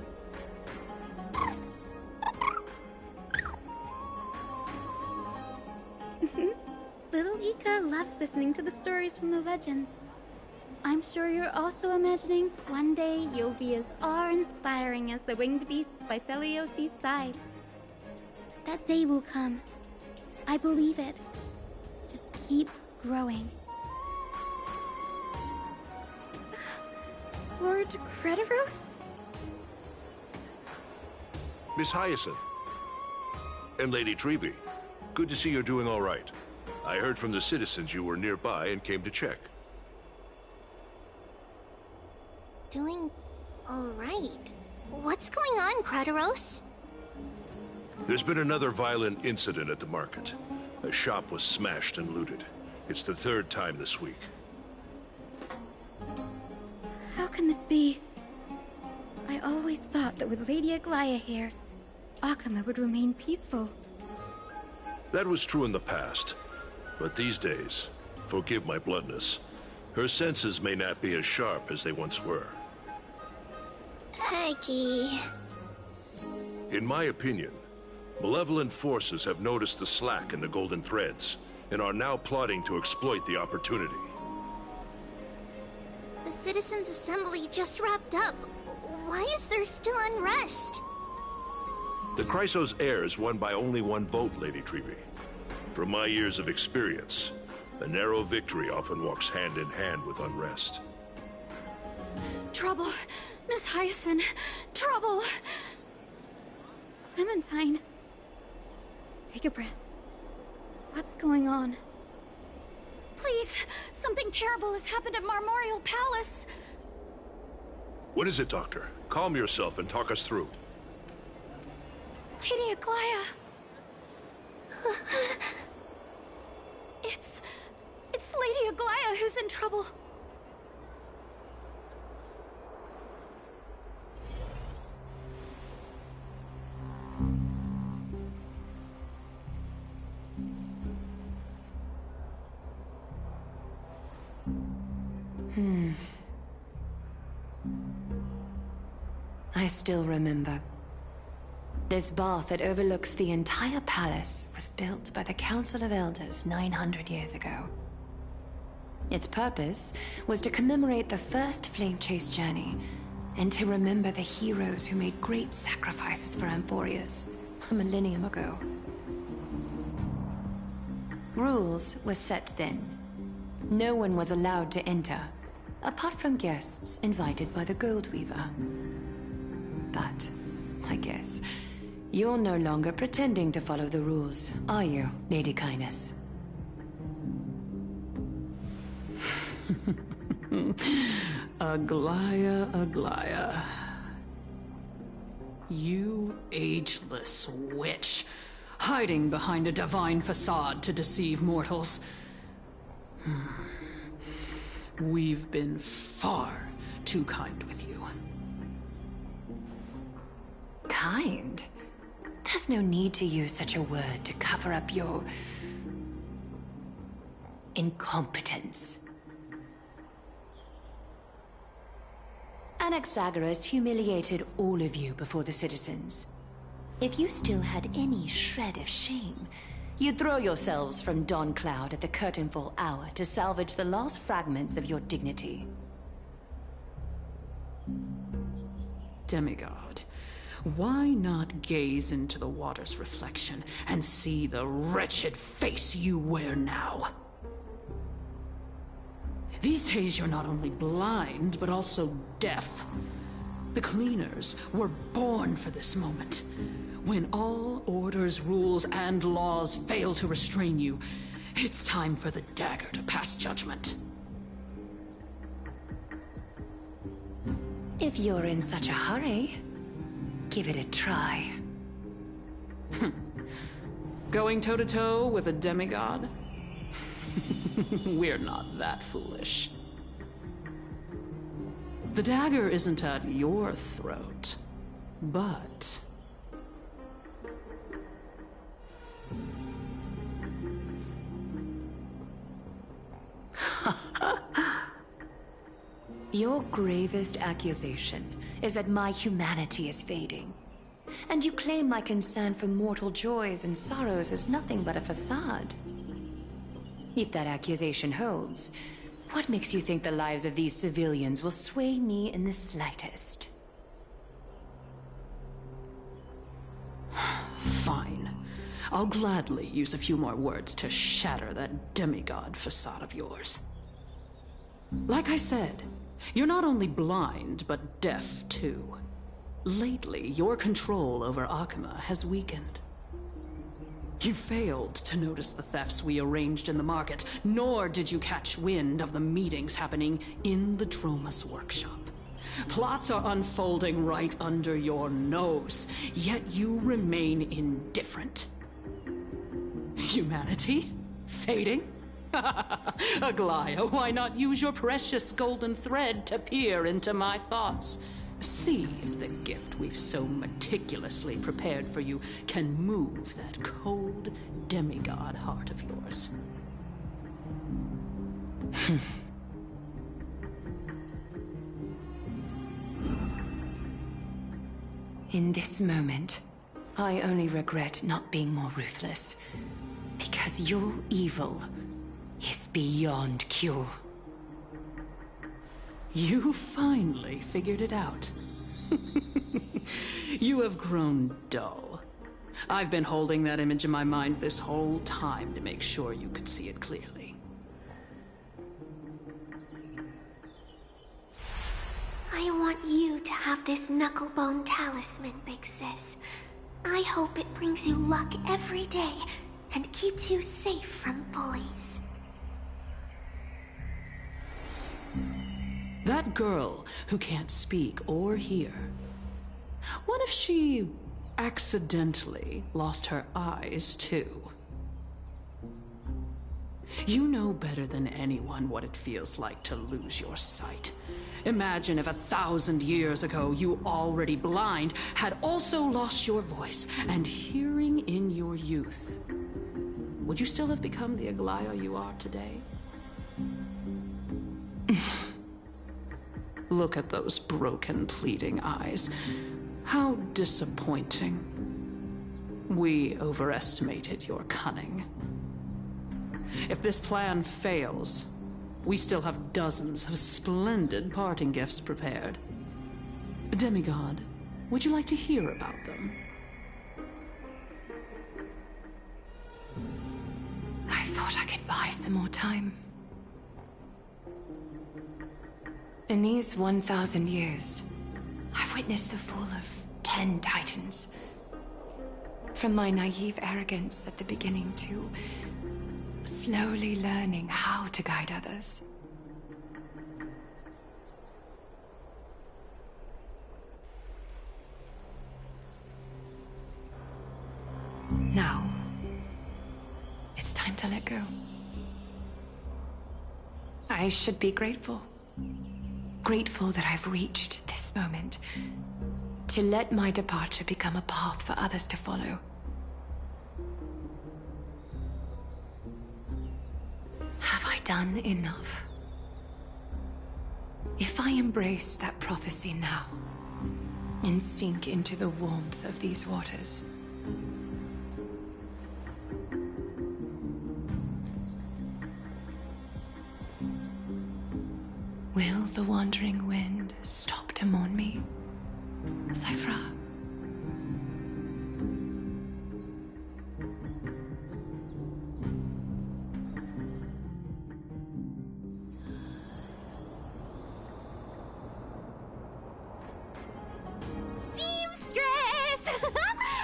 Little Ika loves listening to the stories from the legends. I'm sure you're also imagining one day you'll be as awe-inspiring as the winged beasts by Seliosi's side. That day will come. I believe it. Just keep growing. Lord Crediros? Miss Hyacinth. And Lady Treby. Good to see you're doing all right. I heard from the citizens you were nearby and came to check. Doing all right. What's going on, Crediros? There's been another violent incident at the market. A shop was smashed and looted. It's the third time this week. How can this be? I always thought that with Lady Aglaya here, Akama would remain peaceful. That was true in the past. But these days, forgive my bluntness, her senses may not be as sharp as they once were. Aggie. In my opinion, malevolent forces have noticed the slack in the Golden Threads and are now plotting to exploit the opportunity. The Citizens' Assembly just wrapped up. Why is there still unrest? The Chrysos heirs won by only one vote, Lady Treby. From my years of experience, a narrow victory often walks hand in hand with unrest. Trouble! Miss Hyacinth! Trouble! Clementine. Take a breath. What's going on? Please! Something terrible has happened at Marmorial Palace! What is it, Doctor? Calm yourself and talk us through. Lady Aglaya! It's Lady Aglaya who's in trouble. I still remember. This bath that overlooks the entire palace was built by the Council of Elders 900 years ago. Its purpose was to commemorate the first flame chase journey and to remember the heroes who made great sacrifices for Amphoreus a millennium ago. Rules were set then. No one was allowed to enter, apart from guests invited by the Gold Weaver. But, I guess, you're no longer pretending to follow the rules, are you, Lady Kindness? Aglaya, Aglaya. You ageless witch, hiding behind a divine facade to deceive mortals. We've been far too kind with you. Kind? There's no need to use such a word to cover up your incompetence. Anaxagoras humiliated all of you before the citizens. If you still had any shred of shame, you'd throw yourselves from dawn cloud at the curtainfall hour to salvage the last fragments of your dignity. Demigod, why not gaze into the water's reflection and see the wretched face you wear now? These days you're not only blind, but also deaf. The cleaners were born for this moment. When all orders, rules, and laws fail to restrain you, it's time for the dagger to pass judgment. If you're in such a hurry, give it a try. Going toe-to-toe with a demigod? We're not that foolish. The dagger isn't at your throat, but... Your gravest accusation is that my humanity is fading. And you claim my concern for mortal joys and sorrows is nothing but a facade. If that accusation holds, what makes you think the lives of these civilians will sway me in the slightest? Fine. I'll gladly use a few more words to shatter that demigod facade of yours. Like I said, you're not only blind, but deaf too. Lately, your control over Akima has weakened. You failed to notice the thefts we arranged in the market, nor did you catch wind of the meetings happening in the Dromus workshop. Plots are unfolding right under your nose, yet you remain indifferent. Humanity? Fading? Aglaya, why not use your precious golden thread to peer into my thoughts? See if the gift we've so meticulously prepared for you can move that cold demigod heart of yours. In this moment, I only regret not being more ruthless. Because your evil is beyond cure. You finally figured it out. You have grown dull. I've been holding that image in my mind this whole time to make sure you could see it clearly. I want you to have this knucklebone talisman, Big Sis. I hope it brings you luck every day and keeps you safe from bullies. That girl who can't speak or hear. What if she accidentally lost her eyes, too? You know better than anyone what it feels like to lose your sight. Imagine if 1,000 years ago you, already blind, had also lost your voice and hearing in your youth. Would you still have become the Aglaya you are today? Look at those broken, pleading eyes. How disappointing. We overestimated your cunning. If this plan fails, we still have dozens of splendid parting gifts prepared. Demigod, would you like to hear about them? I thought I could buy some more time. In these 1,000 years, I've witnessed the fall of 10 titans. From my naive arrogance at the beginning to slowly learning how to guide others. time to let go. I should be grateful. Grateful that I've reached this moment. To let my departure become a path for others to follow. Have I done enough? If I embrace that prophecy now, and sink into the warmth of these waters, will the wandering wind stop to mourn me, Cyphra?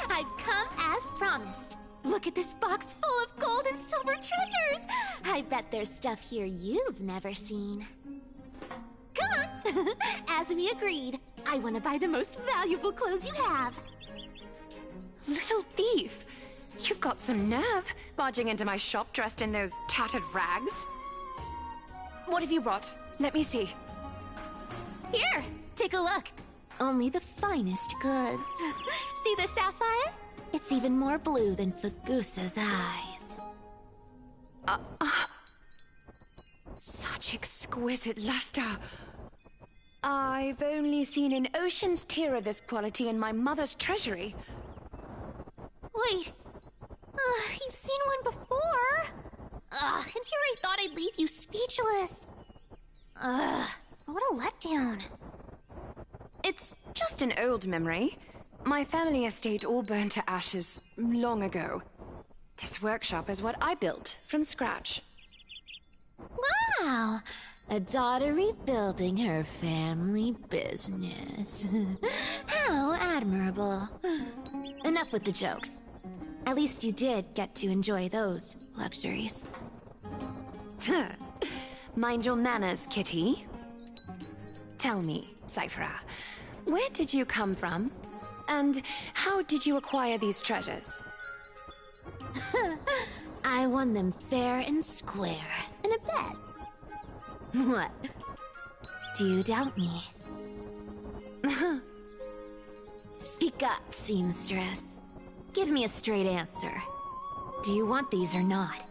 I've come as promised. Look at this box full of gold and silver treasures. I bet there's stuff here you've never seen. Come on. As we agreed, I want to buy the most valuable clothes you have. Little thief! You've got some nerve, barging into my shop dressed in those tattered rags. What have you brought? Let me see. Here, take a look. Only the finest goods. See the sapphire? It's even more blue than Fagusa's eyes. Such exquisite luster. I've only seen an ocean's tear of this quality in my mother's treasury. Wait. You've seen one before. And here I thought I'd leave you speechless. What a letdown. It's just an old memory. My family estate all burned to ashes long ago. This workshop is what I built from scratch. Wow! A daughter rebuilding her family business. How admirable. Enough with the jokes. At least you did get to enjoy those luxuries. Mind your manners, kitty. Tell me, Cyphra, where did you come from? And how did you acquire these treasures? I won them fair and square in a bet. What? Do you doubt me? Speak up, seamstress. Give me a straight answer. Do you want these or not?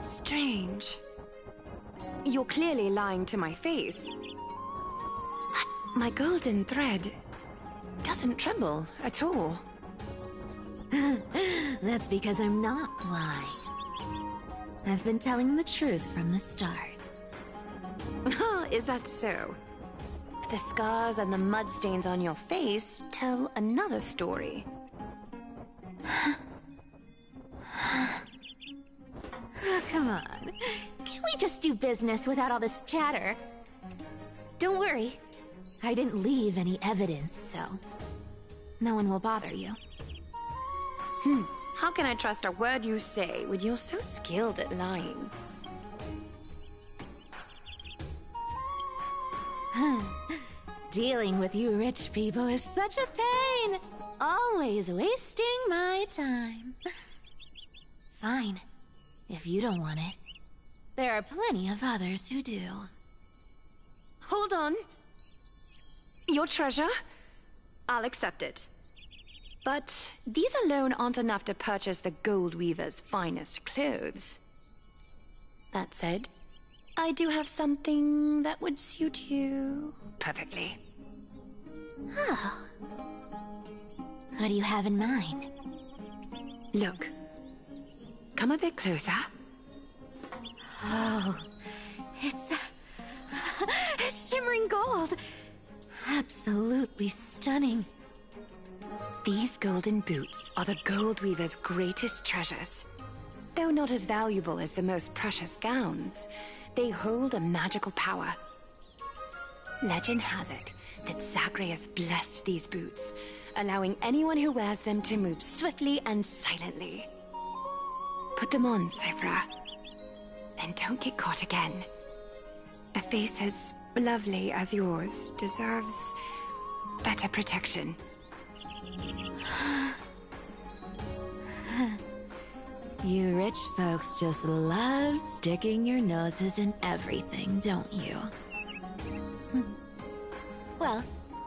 Strange. You're clearly lying to my face. But my golden thread doesn't tremble at all. That's because I'm not lying. I've been telling the truth from the start. Is that so? The scars and the mud stains on your face tell another story. Oh, come on. Can't we just do business without all this chatter? Don't worry. I didn't leave any evidence, so no one will bother you. How can I trust a word you say when you're so skilled at lying? Dealing with you rich people is such a pain. Always wasting my time. Fine, if you don't want it. There are plenty of others who do. Hold on. Your treasure? I'll accept it. But these alone aren't enough to purchase the Gold Weaver's finest clothes. That said, I do have something that would suit you perfectly. Oh. What do you have in mind? Look. Come a bit closer. Oh, it's shimmering gold. Absolutely stunning. These golden boots are the Gold Weaver's greatest treasures. Though not as valuable as the most precious gowns, they hold a magical power. Legend has it that Zagreus blessed these boots, allowing anyone who wears them to move swiftly and silently. Put them on, Cyphra. And don't get caught again. A face as lovely as yours deserves better protection. You rich folks just love sticking your noses in everything, don't you? Well,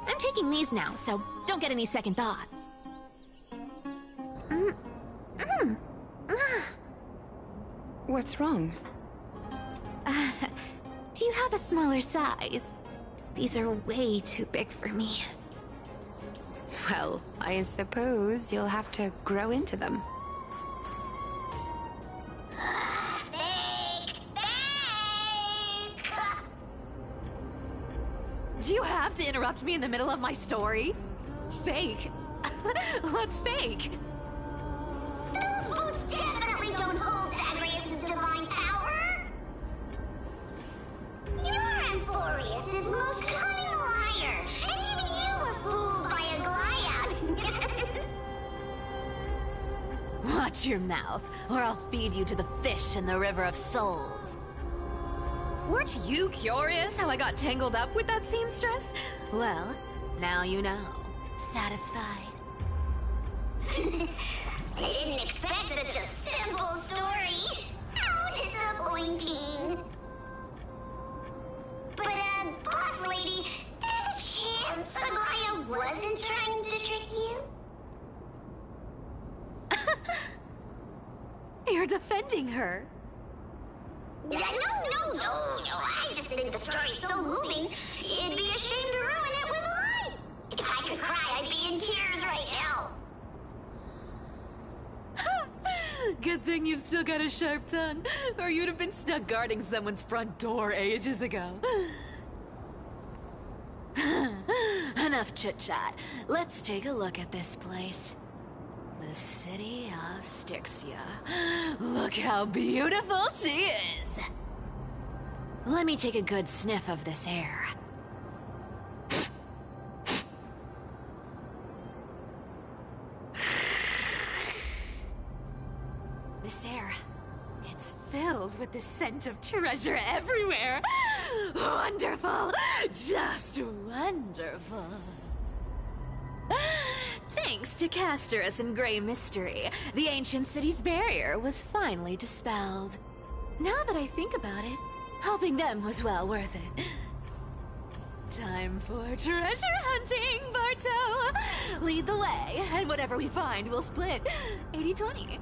I'm taking these now, so don't get any second thoughts. What's wrong? Do you have a smaller size? These are way too big for me. Well, I suppose you'll have to grow into them. Do you have to interrupt me in the middle of my story? Fake? What's fake? Those boots definitely don't hold Zagreus' divine power! You're Amphoreus' most cunning liar, and even you were fooled by a Glyad! Watch your mouth, or I'll feed you to the fish in the River of Souls. Weren't you curious how I got tangled up with that seamstress? Well, now you know. Satisfied? I didn't expect such a simple story. How disappointing. But, boss lady, there's a chance Aglaia wasn't trying to trick you? You're defending her. No. I just think the story's so moving, it'd be a shame to ruin it with a lie. If I could cry, I'd be in tears right now. Good thing you've still got a sharp tongue, or you'd have been stuck guarding someone's front door ages ago. Enough chit-chat. Let's take a look at this place. The city of Styxia. Look how beautiful she is! Let me take a good sniff of this air. This air, it's filled with the scent of treasure everywhere. Wonderful! Just wonderful. Thanks to Castorus and Grey Mystery, the ancient city's barrier was finally dispelled. Now that I think about it, helping them was well worth it. Time for treasure hunting, Barto! Lead the way, and whatever we find, we'll split 80-20.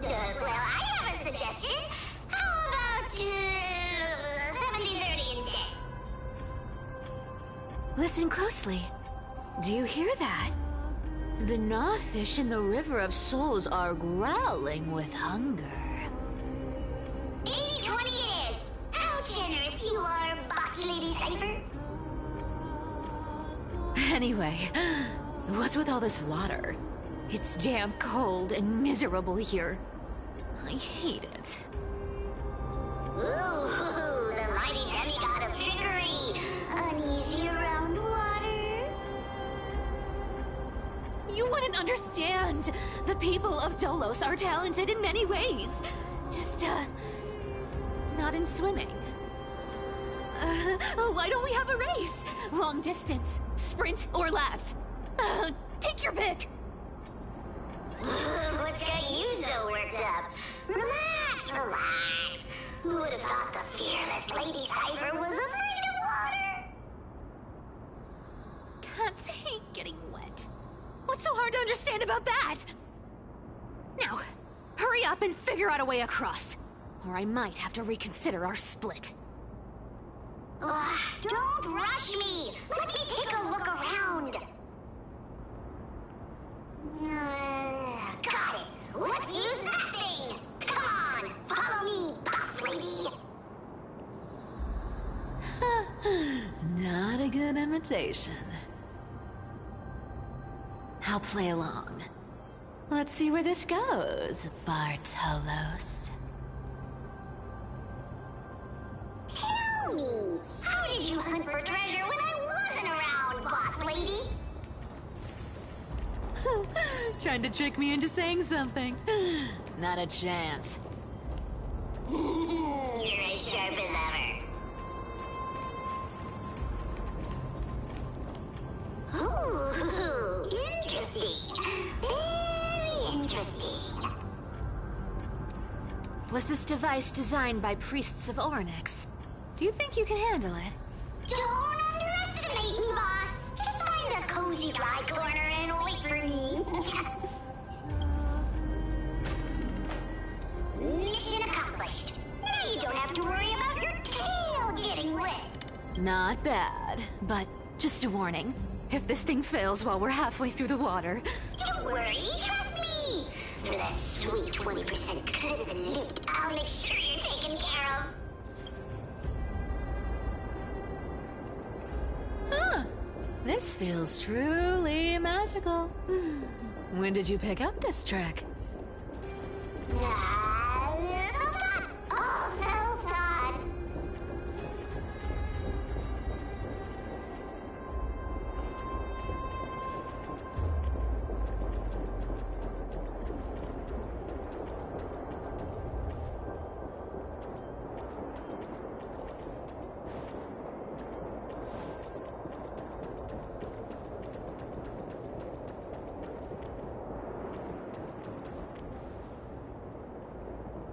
Well, I have a suggestion. How about 70-30 instead? Listen closely. Do you hear that? The gnawfish in the River of Souls are growling with hunger. 80-20 it is! How generous you are, Boss Lady Cypher! Anyway, what's with all this water? It's damp, cold, and miserable here. I hate it. Ooh, the mighty demigod of trickery! Uneasy around water? You wouldn't understand! The people of Dolos are talented in many ways. Just, not in swimming. Why don't we have a race? Long distance, sprint, or laps? Take your pick! What's got you so worked up? Relax. Who would have thought the fearless Lady Cypher was afraid of water? Cats hate getting wet. What's so hard to understand about that? Now, hurry up and figure out a way across, or I might have to reconsider our split. Don't rush me! Let me take a look around! Got it! Let's use that thing! Come on! Follow me, boss lady! Not a good imitation. I'll play along. Let's see where this goes, Bartolos. Tell me, how did you hunt for treasure when I wasn't around, boss lady? Trying to trick me into saying something. Not a chance. You're as sharp as ever. Ooh, interesting. Very interesting. was this device designed by priests of Ornyx. Do you think you can handle it? Don't underestimate me, boss. Just find a cozy dry corner and wait for me. Mission accomplished. Now you don't have to worry about your tail getting wet. Not bad, but just a warning. If this thing fails while we're halfway through the water... Don't worry, trust me. For that sweet 20% cut of the loot, I'll make sure you're taken care of. Huh. This feels truly magical. When did you pick up this trick?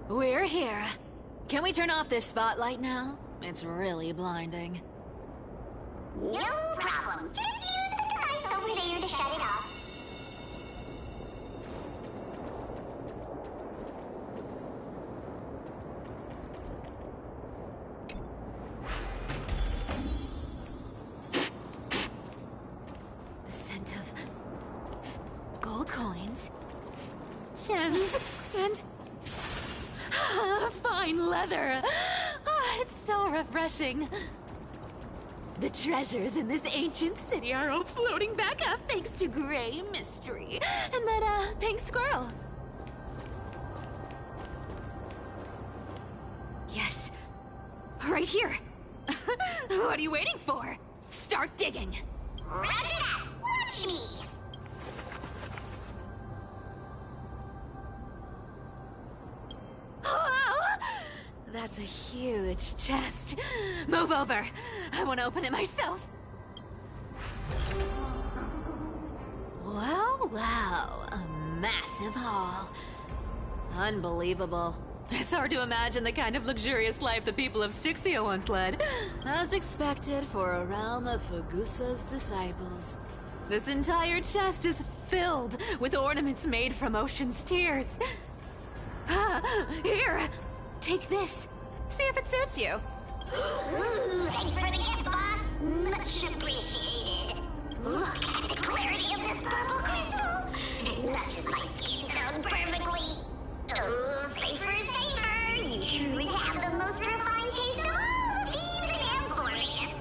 We're here. Can we turn off this spotlight now? It's really blinding. No problem. Just use the device over there to shut it off. The scent of gold coins, gems, and fine leather. It's so refreshing. The treasures in this ancient city are all floating back up thanks to Grey Mystery and that, pink squirrel. Yes. Right here. What are you waiting for? Start digging. Roger that. Watch me. Wow! That's a huge chest. Move over. I want to open it myself. Wow, wow. A massive haul. Unbelievable. It's hard to imagine the kind of luxurious life the people of Styxia once led. As expected for a realm of Fagusa's disciples. This entire chest is filled with ornaments made from ocean's tears. Here! Take this. See if it suits you. Thanks for the gift, boss. Much appreciated. Look at the clarity of this purple crystal. It matches my skin tone perfectly. Oh, safer, safer. You truly have the most refined taste of all thieves in Amphoreus.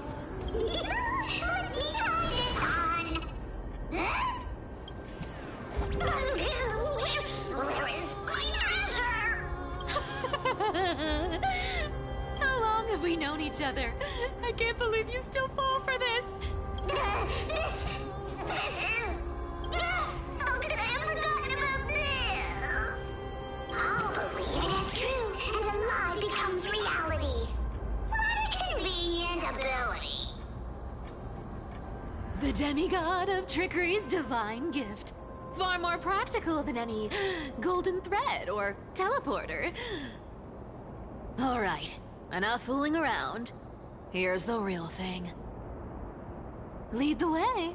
Let me try this on. Huh? Where is my treasure? How long have we known each other? I can't believe you still fall for this. This is... How could I have forgotten about this? I'll believe it is true, and a lie becomes reality. What a convenient ability. The demigod of trickery's divine gift. Far more practical than any golden thread or teleporter. All right, enough fooling around. Here's the real thing. Lead the way.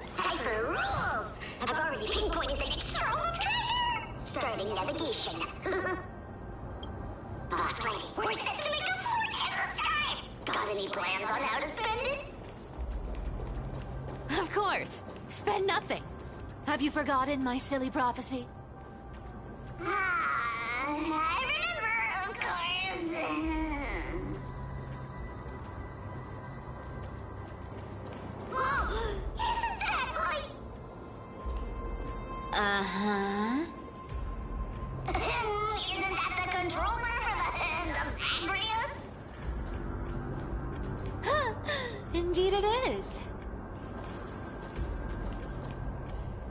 Cipher rules! I've already pinpointed the next trove of treasure! Starting navigation. Boss lady, we're set to make a fortune this time! Got any plans on how to spend it? Of course. Spend nothing. Have you forgotten my silly prophecy? I remember, of course. Whoa! Isn't that like... Uh-huh. Isn't that the controller for the hand of Amphoreus? Indeed it is.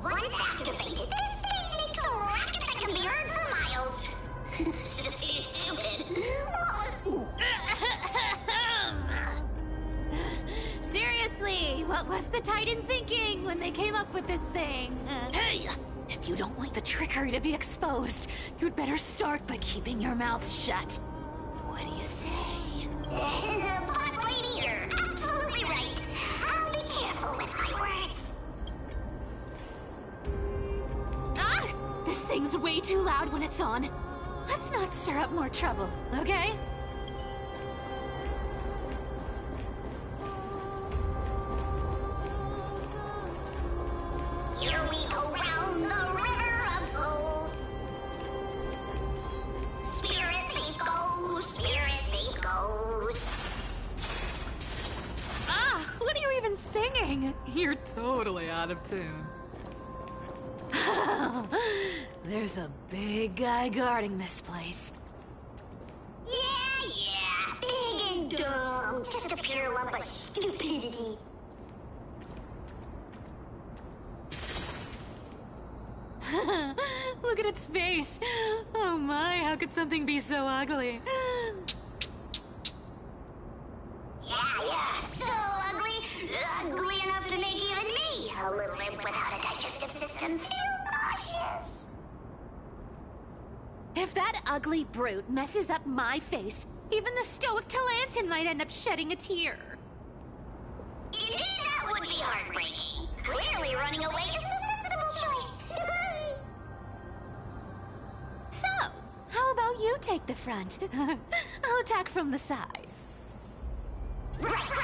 Once activated, this thing makes a racket that can be heard for miles. It's just too stupid. Seriously, what was the Titan thinking when they came up with this thing? Hey! If you don't like the trickery to be exposed. You'd better start by keeping your mouth shut. What do you say? But lady, you're absolutely right. I'll be careful with my words. Ah! This thing's way too loud when it's on. Let's not stir up more trouble, okay? Here we go round the river of souls. Spirit thief goes, spirit thief goes. Ah! What are you even singing? You're totally out of tune. There's a big guy guarding this place. Yeah, big and dumb. Just a pure lump of stupidity. Look at its face. Oh my, how could something be so ugly? Yeah, so ugly. Ugly enough to make even me, a little imp without a digestive system, feel nauseous. If that ugly brute messes up my face, even the stoic Talantin might end up shedding a tear. Indeed, that would be heartbreaking. Clearly running away is a sensible choice. So, how about you take the front? I'll attack from the side. Right.